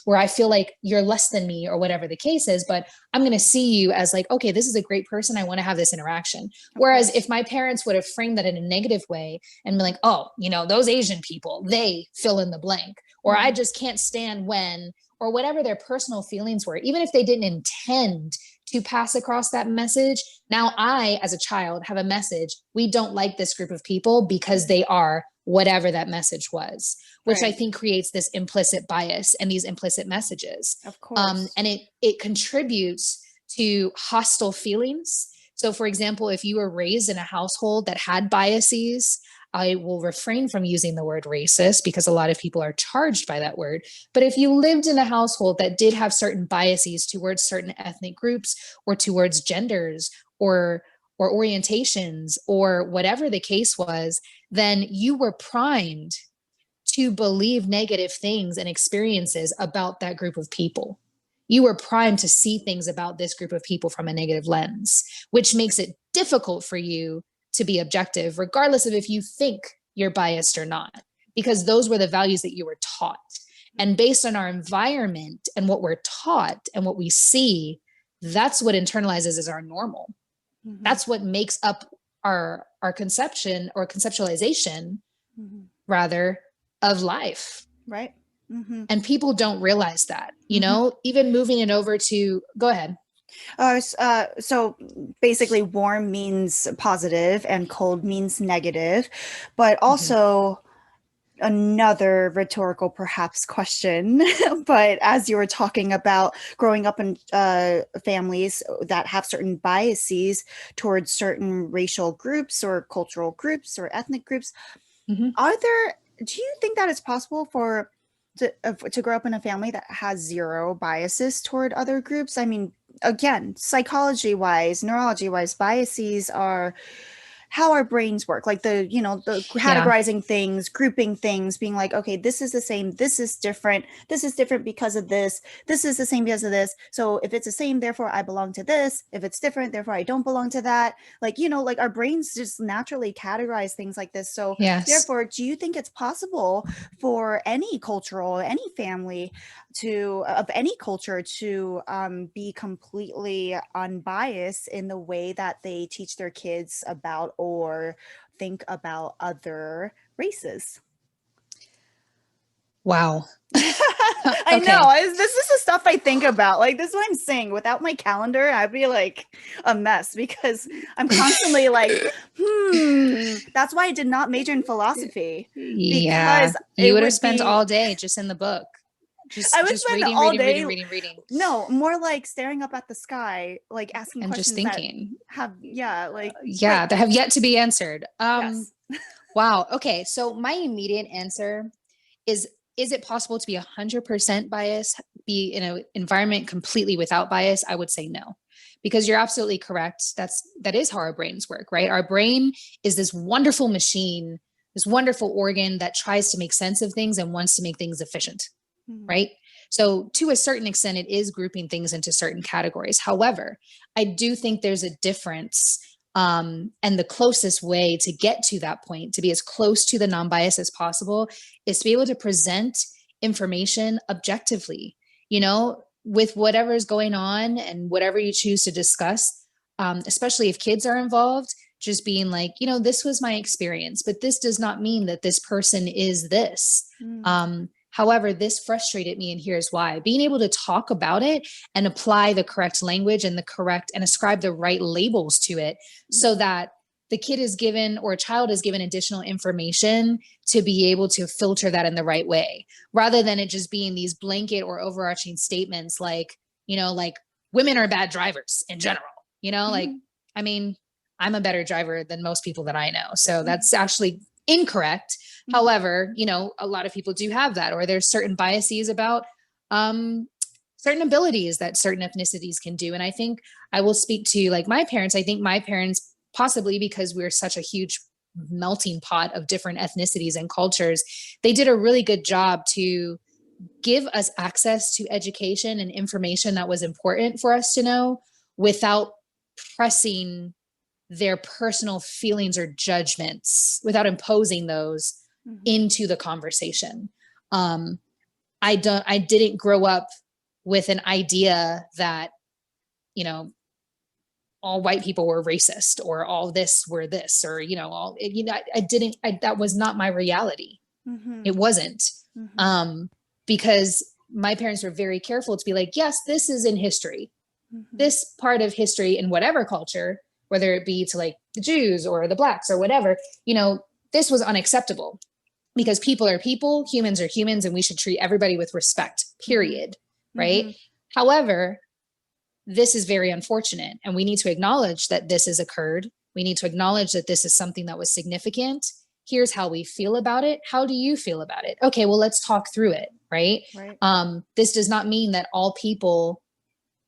where I feel like you're less than me or whatever the case is, but I'm going to see you as like, okay, this is a great person. I want to have this interaction. Whereas if my parents would have framed that in a negative way and be like, oh, those Asian people, they fill in the blank, or I just can't stand when, or whatever their personal feelings were, even if they didn't intend to pass across that message. Now I, as a child, have a message. We don't like this group of people because they are whatever that message was, which I think creates this implicit bias and these implicit messages. Of course. And it contributes to hostile feelings. So for example, if you were raised in a household that had biases, I will refrain from using the word racist because a lot of people are charged by that word. But if you lived in a household that did have certain biases towards certain ethnic groups or towards genders or orientations or whatever the case was, then you were primed to believe negative things and experiences about that group of people. You were primed to see things about this group of people from a negative lens, which makes it difficult for you to be objective, regardless of if you think you're biased or not, because those were the values that you were taught. And based on our environment and what we're taught and what we see, that's what internalizes as our normal. That's what makes up our conception or conceptualization, rather, of life. Right. And people don't realize that, even moving it over to, go ahead. So basically warm means positive and cold means negative, but also another rhetorical perhaps question, but as you were talking about growing up in families that have certain biases towards certain racial groups or cultural groups or ethnic groups, do you think that it's possible to grow up in a family that has zero biases toward other groups? I mean, again, psychology wise, neurology wise, biases are how our brains work, like the categorizing things, grouping things, being like, okay, this is the same, this is different because of this is the same because of this. So if it's the same, therefore I belong to this. If it's different, therefore I don't belong to that. Like, like our brains just naturally categorize things like this. So therefore, do you think it's possible for any family of any culture to be completely unbiased in the way that they teach their kids about or think about other races? Wow. I know. This is the stuff I think about. Like, this is what I'm saying. Without my calendar, I'd be like a mess because I'm constantly like, That's why I did not major in philosophy. Yeah. You would have spent all day just in the book. I would spend all day reading. No, more like staring up at the sky, like asking and questions just thinking. that have yet to be answered. Yes. Wow. Okay. So my immediate answer is it possible to be 100% biased, be in an environment completely without bias? I would say no, because you're absolutely correct. That is how our brains work, right? Our brain is this wonderful machine, this wonderful organ that tries to make sense of things and wants to make things efficient. Right? So to a certain extent, it is grouping things into certain categories. However, I do think there's a difference. And the closest way to get to that point, to be as close to the non-bias as possible, is to be able to present information objectively, with whatever is going on and whatever you choose to discuss, especially if kids are involved, just being like, this was my experience, but this does not mean that this person is this. However, this frustrated me, and here's why. Being able to talk about it and apply the correct language and ascribe the right labels to it, so that the kid is given, or a child is given, additional information to be able to filter that in the right way, rather than it just being these blanket or overarching statements like, like women are bad drivers in general, like, I mean, I'm a better driver than most people that I know. So that's actually incorrect. However, a lot of people do have that, or there's certain biases about certain abilities that certain ethnicities can do. And I think I will speak to like my parents. I think my parents, possibly because we're such a huge melting pot of different ethnicities and cultures, they did a really good job to give us access to education and information that was important for us to know without pressing their personal feelings or judgments, without imposing those into the conversation. I didn't grow up with an idea that, you know, all white people were racist, or all this were this, or, you know, all, you know, that was not my reality. It wasn't. Because my parents were very careful to be like, yes, this is in history. This part of history in whatever culture, whether it be to like the Jews or the Blacks or whatever, you know, this was unacceptable, because people are people, humans are humans, and we should treat everybody with respect, period. Right? However, this is very unfortunate, and we need to acknowledge that this has occurred. We need to acknowledge that this is something that was significant. Here's how we feel about it. How do you feel about it? Okay, well, let's talk through it, right? This does not mean that all people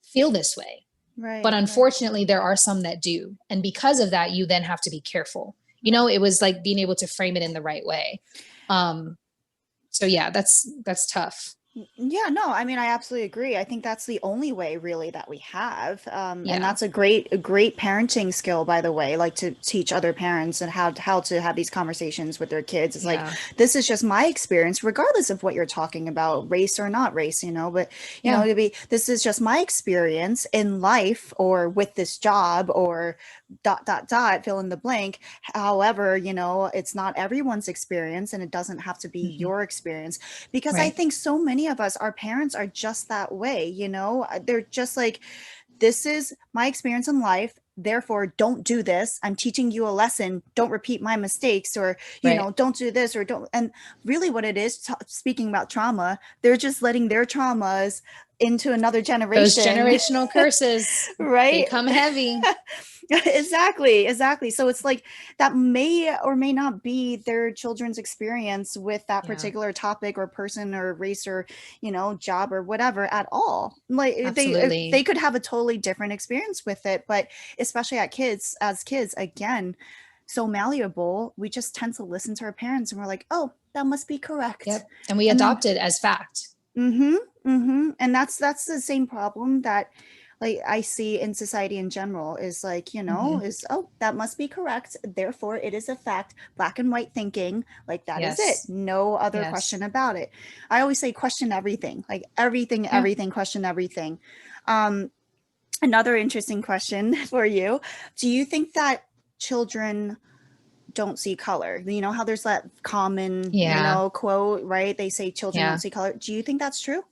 feel this way. But unfortunately, there are some that do. And because of that, you then have to be careful. You know, it was like being able to frame it in the right way. So yeah, that's tough. Yeah, no, I mean, I absolutely agree. I think that's the only way really that we have. And that's a great parenting skill, by the way, like to teach other parents and how to have these conversations with their kids. It's like, this is just my experience, regardless of what you're talking about, race or not race, you know, but you know, this is just my experience in life, or with this job, or ... fill in the blank. However, you know, it's not everyone's experience, and it doesn't have to be your experience, because I think so many of us, our parents are just that way, you know, they're just like, this is my experience in life, therefore don't do this. I'm teaching you a lesson. Don't repeat my mistakes, or, you know, don't do this, or don't. And really what it is, speaking about trauma, they're just letting their traumas into another generation. Those generational curses, right? They come heavy. Exactly. So it's like, that may or may not be their children's experience with that particular topic or person or race or, you know, job or whatever at all. Like they could have a totally different experience with it, but especially as kids, again, so malleable, we just tend to listen to our parents, and we're like, oh, that must be correct. And we adopt it as fact. And that's the same problem that, like, I see in society in general, is like, you know, is, oh, that must be correct, therefore it is a fact. Black and white thinking, like, that is it. No other question about it. I always say question everything, like everything, question everything. Another interesting question for you. Do you think that children don't see color? You know how there's that common, you know, quote, right? They say children don't see color. Do you think that's true?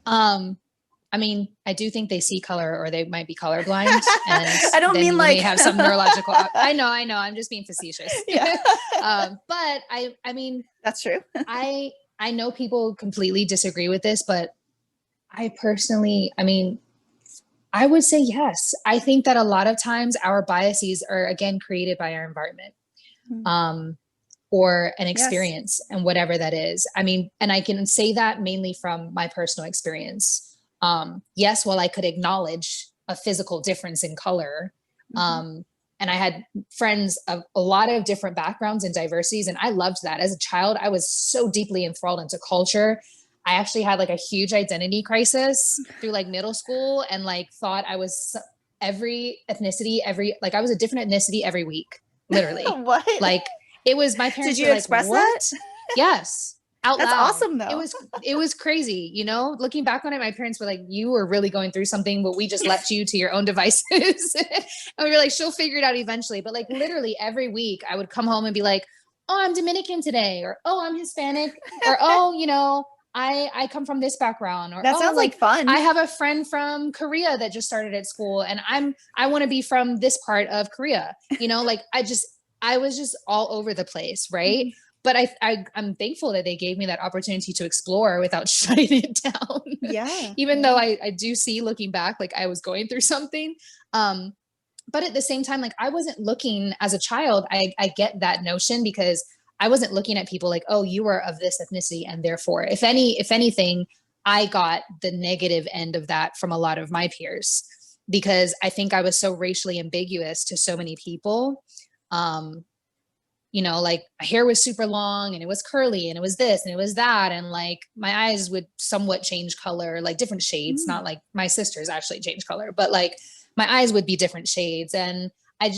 I mean, I do think they see color, or they might be colorblind. And I don't mean like they have some neurological. I know. I'm just being facetious. But I mean, that's true. I know people completely disagree with this, but I personally, I mean, I would say yes. I think that a lot of times our biases are, again, created by our environment. Or an experience, and whatever that is. I mean, and I can say that mainly from my personal experience. Yes, while I could acknowledge a physical difference in color, and I had friends of a lot of different backgrounds and diversities, and I loved that. As a child, I was so deeply enthralled into culture. I actually had like a huge identity crisis through like middle school, and like thought I was every ethnicity, I was a different ethnicity every week, literally. What? Like, it was, my parents Did you were express like, what? that? Yes. Out That's loud. awesome though. It was crazy. You know, looking back on it, my parents were like, you were really going through something, but we just left you to your own devices. And we were like, she'll figure it out eventually. But like literally every week I would come home and be like, oh, I'm Dominican today, or, oh, I'm Hispanic, or, oh, you know, I come from this background, or that sounds like fun. I have a friend from Korea that just started at school, and I want to be from this part of Korea, you know, like I was just all over the place. Right. But I'm thankful that they gave me that opportunity to explore without shutting it down. Even though I do see, looking back, like I was going through something. But at the same time, like I wasn't looking as a child. I get that notion, because I wasn't looking at people like, oh, you are of this ethnicity, and therefore, if anything, I got the negative end of that from a lot of my peers, because I think I was so racially ambiguous to so many people. you know, like my hair was super long and it was curly and it was this and it was that. And like my eyes would somewhat change color, like different shades, not like my sisters actually change color, but like my eyes would be different shades. And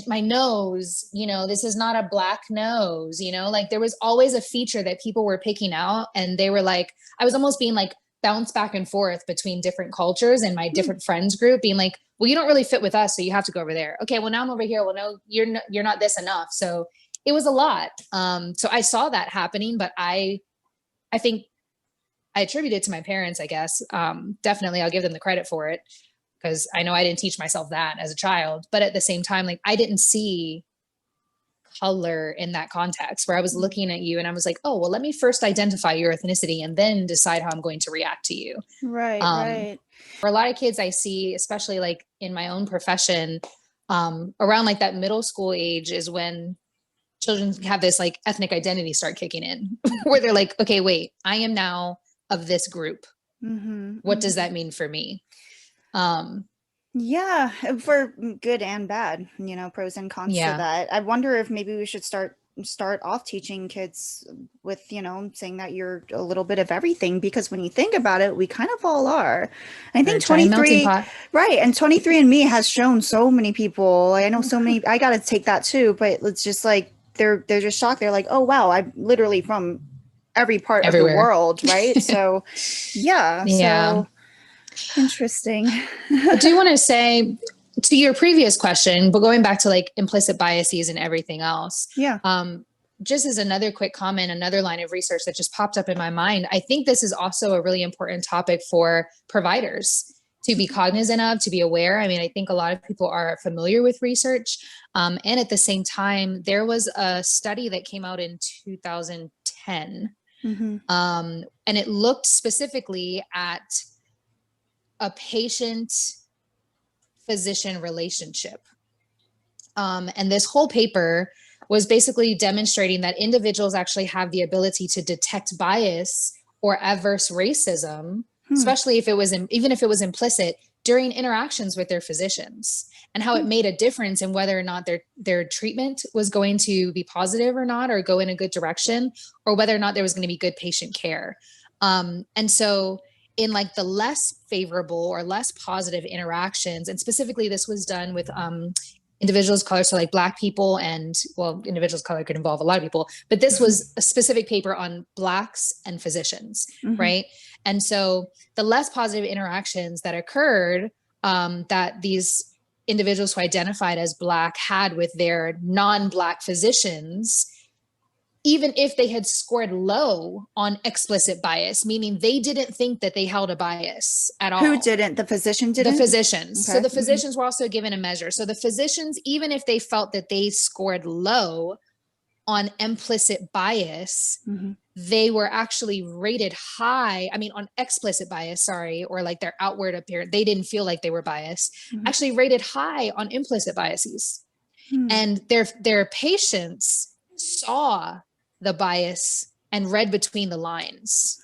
my nose, you know, this is not a black nose, you know, like there was always a feature that people were picking out. And they were like, I was almost being like bounced back and forth between different cultures and my different friends group being like, well, you don't really fit with us, so you have to go over there. Okay, well, now I'm over here. Well, no, you're not this enough. So it was a lot. So I saw that happening, but I think I attribute it to my parents, I guess. Definitely, I'll give them the credit for it, because I know I didn't teach myself that as a child. But at the same time, like I didn't see color in that context where I was looking at you and I was like, oh, well, let me first identify your ethnicity and then decide how I'm going to react to you. Right. For a lot of kids I see, especially like in my own profession, around like that middle school age is when children have this like ethnic identity start kicking in where they're like, okay, wait, I am now of this group. What does that mean for me? Yeah, for good and bad, you know, pros and cons to that. I wonder if maybe we should start off teaching kids with, you know, saying that you're a little bit of everything, because when you think about it, we kind of all are. I think 23, right, and 23andMe has shown so many people. I know so many. I got to take that too, but it's just like they're just shocked. They're like, oh wow, I'm literally from every part of the world, right? So, yeah. So interesting. I do want to say to your previous question, but going back to like implicit biases and everything else. Just as another quick comment, another line of research that just popped up in my mind. I think this is also a really important topic for providers to be cognizant of, to be aware. I mean, I think a lot of people are familiar with research. And at the same time, there was a study that came out in 2010. And it looked specifically at a patient-physician relationship. And this whole paper was basically demonstrating that individuals actually have the ability to detect bias or adverse racism, especially if it was, even if it was implicit, during interactions with their physicians, and how it made a difference in whether or not their treatment was going to be positive or not, or go in a good direction, or whether or not there was going to be good patient care. And so in like the less favorable or less positive interactions, and specifically this was done with individuals of color, so like Black people, and well, individuals of color could involve a lot of people, but this was a specific paper on Blacks and physicians, right? And so the less positive interactions that occurred, that these individuals who identified as Black had with their non-Black physicians, even if they had scored low on explicit bias, meaning they didn't think that they held a bias at all. Who didn't? The physician didn't? The physicians. Okay. So the physicians were also given a measure. So the physicians, even if they felt that they scored low on implicit bias, they were actually rated high. I mean, on explicit bias, sorry, or like their outward appearance, they didn't feel like they were biased, actually rated high on implicit biases. And their patients saw the bias and read between the lines,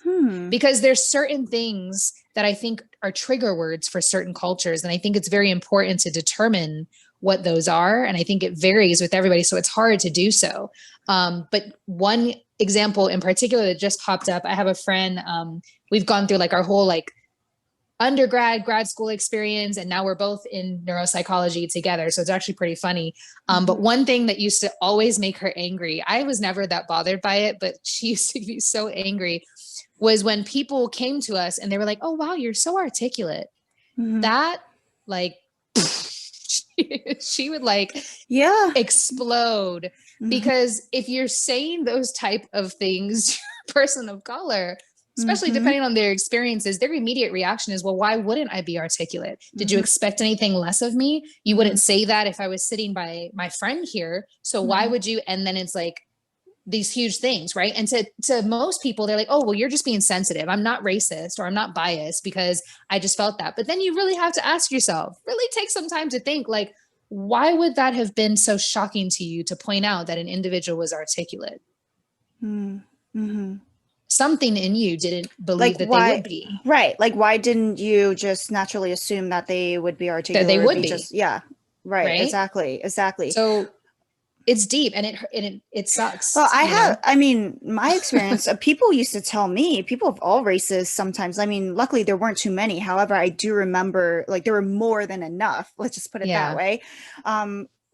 because there's certain things that I think are trigger words for certain cultures. And I think it's very important to determine what those are. And I think it varies with everybody, so it's hard to do so. But one example in particular that just popped up, I have a friend, we've gone through like our whole like grad school experience, and now we're both in neuropsychology together, so it's actually pretty funny. But one thing that used to always make her angry, I was never that bothered by it, but she used to be so angry, was when people came to us and they were like, oh wow, you're so articulate. That like she would like explode, because if you're saying those type of things to a person of color, especially depending on their experiences, their immediate reaction is, well, why wouldn't I be articulate? Did you expect anything less of me? You wouldn't say that if I was sitting by my friend here. So why would you? And then it's like these huge things, right? And to most people, they're like, oh, well, you're just being sensitive. I'm not racist, or I'm not biased because I just felt that. But then you really have to ask yourself, really take some time to think, like, why would that have been so shocking to you to point out that an individual was articulate? Something in you didn't believe that they would be. Right. Like, why didn't you just naturally assume that they would be articulate? That they would be. Right. Exactly. So it's deep, and it sucks. Well, You know? I mean, my experience, people used to tell me, people of all races sometimes, I mean, luckily there weren't too many. However, I do remember like there were more than enough. Let's just put it that Yeah. way.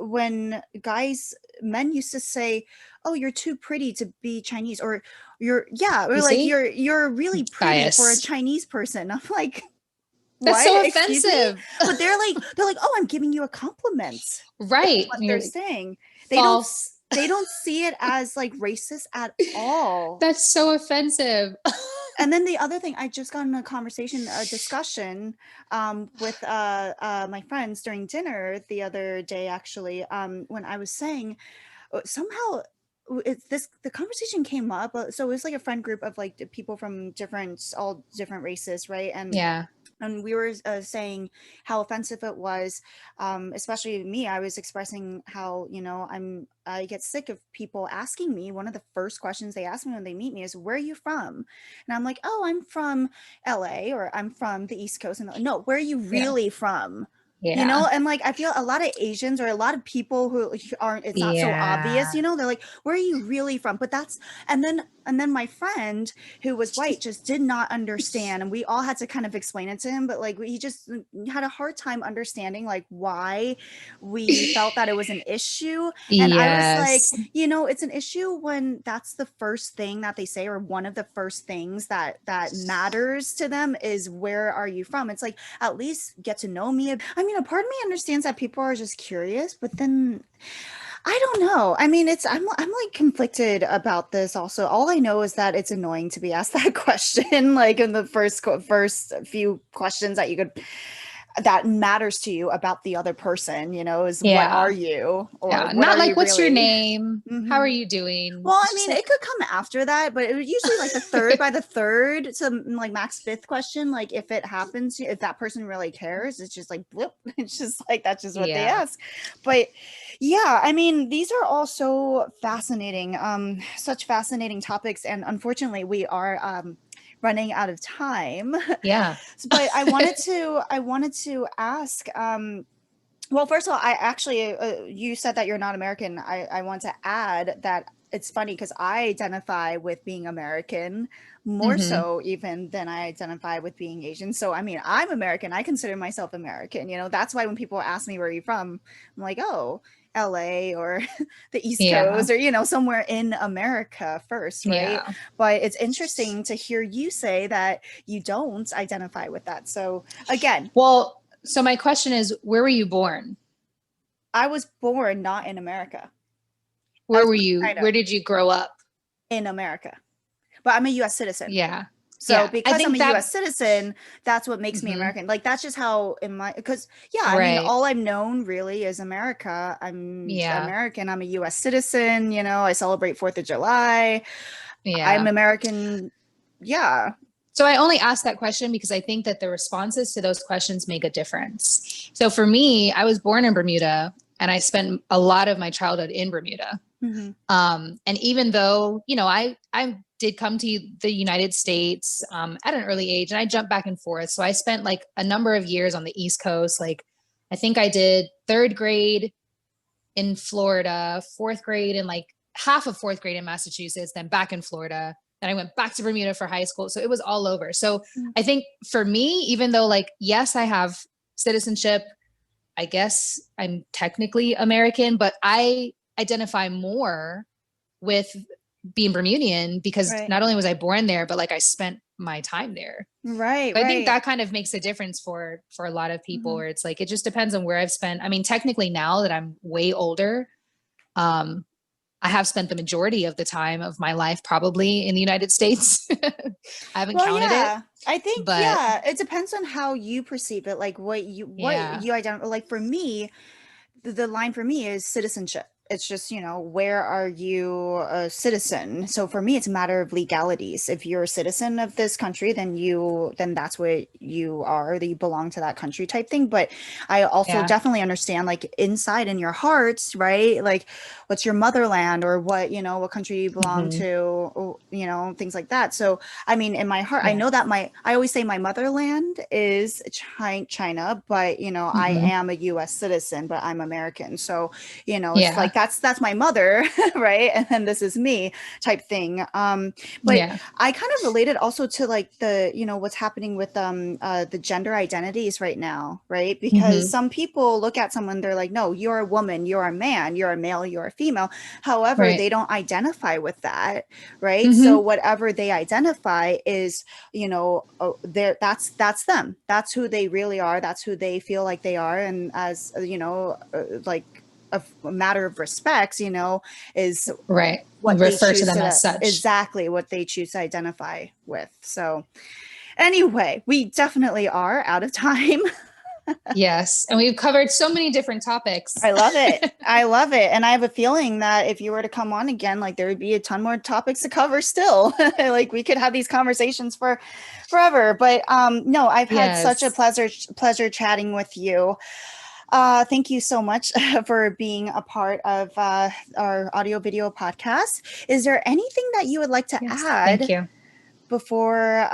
When men used to say, "Oh, you're too pretty to be Chinese," or or You like see? you're really pretty for a Bias. Chinese person. I'm like, That's what? so Excuse me? offensive. But they're like, "Oh, I'm giving you a compliment." Is Right. what they're You're saying. They don't false. they don't see it as like racist at all. That's so offensive. And then the other thing, I just got in a discussion with my friends during dinner the other day, actually, when I was saying somehow the conversation came up. So it was like a friend group of like people from all different races, right? Yeah. And we were saying how offensive it was, especially me. I was expressing how, I get sick of people asking me. One of the first questions they ask me when they meet me is, "Where are you from?" And I'm like, "Oh, I'm from LA," or "I'm from the East Coast." And they're like, "No, where are you Yeah. really from?" Yeah. And like I feel a lot of Asians or a lot of people who aren't, it's not so obvious, Yeah. they're like, "Where are you really from?" But that's, and then my friend who was white just did not understand, and we all had to kind of explain it to him, but like he just had a hard time understanding like why we felt that it was an issue. And I was like, Yes. it's an issue when that's the first thing that they say, or one of the first things that matters to them is, "Where are you from?" It's like, at least get to know me. I mean, a part of me understands that people are just curious, but then I don't know. I mean, I'm like conflicted about this also. All I know is that it's annoying to be asked that question, like in the first few questions that matters to you about the other person, is, "What are Yeah. you?" Or, Yeah. "What Not are you like, what's your really?" name? How are Mhm. you doing? Well, I It's just mean, like, it could come after that, but it was usually like by the third to like max fifth question. Like if it happens, if that person really cares, it's just like blip. It's just like, that's just what they yeah. ask. But yeah, I mean, these are all so fascinating, such fascinating topics. And unfortunately, we are running out of time. Yeah. But I wanted to ask, well, first of all, I actually, you said that you're not American. I want to add that it's funny because I identify with being American more Hmm. so even than I identify with being Asian. So, I mean, I'm American. I consider myself American. That's why when people ask me, "Where are you from?" I'm like, "Oh, LA or the East Yeah. Coast, or, somewhere in America first," right? Yeah. But it's interesting to hear you say that you don't identify with that. So, again, Well, so my question is, where were you born? I was born not in America. I Where was were born in you? China, Where did you grow up? in America, but I'm a US citizen. Yeah. So Yeah. I because I'm think a that, US citizen, that's what makes me mhm, American. Like that's just how because yeah, I mean, right. all I'm known really is America. I'm Yeah. American. I'm a US citizen, I celebrate 4th of July. I'm Yeah. American. Yeah. So I only asked that question because I think that the responses to those questions make a difference. So for me, I was born in Bermuda and I spent a lot of my childhood in Bermuda. Hmm. And even though, I did come to the United States at an early age, and I jumped back and forth. So I spent like a number of years on the East Coast. Like I think I did third grade in Florida, fourth grade, and like half of fourth grade in Massachusetts, then back in Florida. Then I went back to Bermuda for high school. So it was all over. So I think for me, even though, like, yes, I have citizenship, I guess I'm technically American, but I identify more with being Bermudian because Right. not only was I born there, but like I spent my time there. Right. So I think Right. that kind of makes a difference for a lot of people, Mhm. where it's like it just depends on where I've spent. I mean, technically now that I'm way older, um, I have spent the majority of the time of my life probably in the United States. I haven't Well, counted it, yeah. I think, but yeah, it depends on how you perceive it, like what yeah, you identify. Like for me, the line for me is citizenship. It's just, where are you a citizen? So for me, it's a matter of legalities. If you're a citizen of this country, then that's what you are, that you belong to that country type thing. But I also yeah, definitely understand, like inside in your hearts, right? Like what's your motherland, or what country you belong hmm, to, or, things like that. So I mean, in my heart, I yeah, know that I always say my motherland is China, but I hmm, am a US citizen, but I'm American. So, it's yeah, like that's my mother, right? And then this is me type thing. But Yeah. I kind of related also to like the, what's happening with the gender identities right now, right? Because some people look at someone, they're like, no, you're a woman, you're a man, you're a male, you're a female. However, Right. they don't identify with that, right? So whatever they identify is, that's them. That's who they really are. That's who they feel like they are. And as, like a matter of respects, is Right. what they Refer to choose them as such. exactly what they choose to identify with. So anyway, we definitely are out of time. Yes. And we've covered so many different topics. I love it. I love it. And I have a feeling that if you were to come on again, like there would be a ton more topics to cover still. Like we could have these conversations for forever. But no, I've had such a pleasure chatting with you. Thank you so much for being a part of our audio video podcast. Is there anything that you would like to add Thank you. before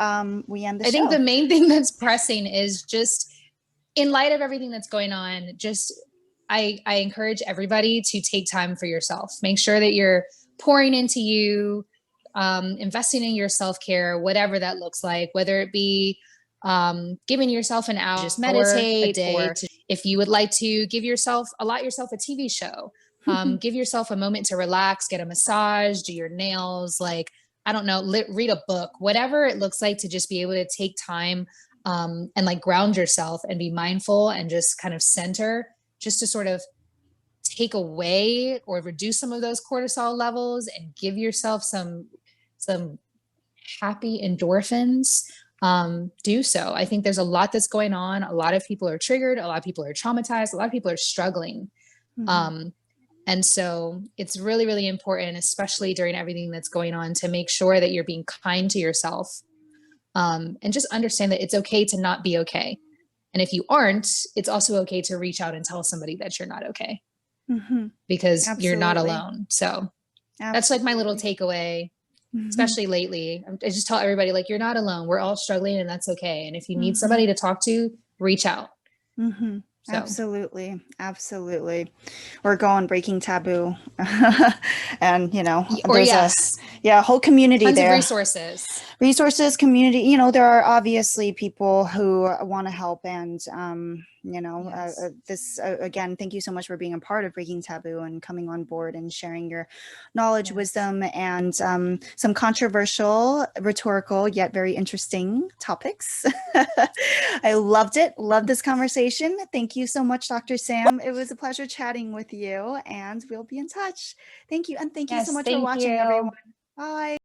we end the show? I think the main thing that's pressing is just in light of everything that's going on, I encourage everybody to take time for yourself. Make sure that you're pouring into you, investing in your self-care, whatever that looks like, whether it be giving yourself an hour, just meditate a day, or if you would like to allot yourself a TV show, give yourself a moment to relax, get a massage, do your nails, like, I don't know, read a book, whatever it looks like to just be able to take time and like ground yourself and be mindful and just kind of center, just to sort of take away or reduce some of those cortisol levels and give yourself some happy endorphins. Do so. I think there's a lot that's going on. A lot of people are triggered. A lot of people are traumatized. A lot of people are struggling. And so it's really, really important, especially during everything that's going on, to make sure that you're being kind to yourself. And just understand that it's okay to not be okay. And if you aren't, it's also okay to reach out and tell somebody that you're not okay, because you're not alone. So that's like my little takeaway, especially lately. I just tell everybody, like, you're not alone. We're all struggling, and that's okay. And if you need somebody to talk to, reach out. So. Absolutely. We're going breaking taboo. And there's a whole community Tons there. of resources, community. There are obviously people who want to help, and this again, thank you so much for being a part of Breaking Taboo and coming on board and sharing your knowledge, wisdom, and some controversial, rhetorical, yet very interesting topics. I loved it. Loved this conversation. Thank you so much, Dr. Sam. It was a pleasure chatting with you, and we'll be in touch. Thank you. And thank you so much for watching, everyone. Bye.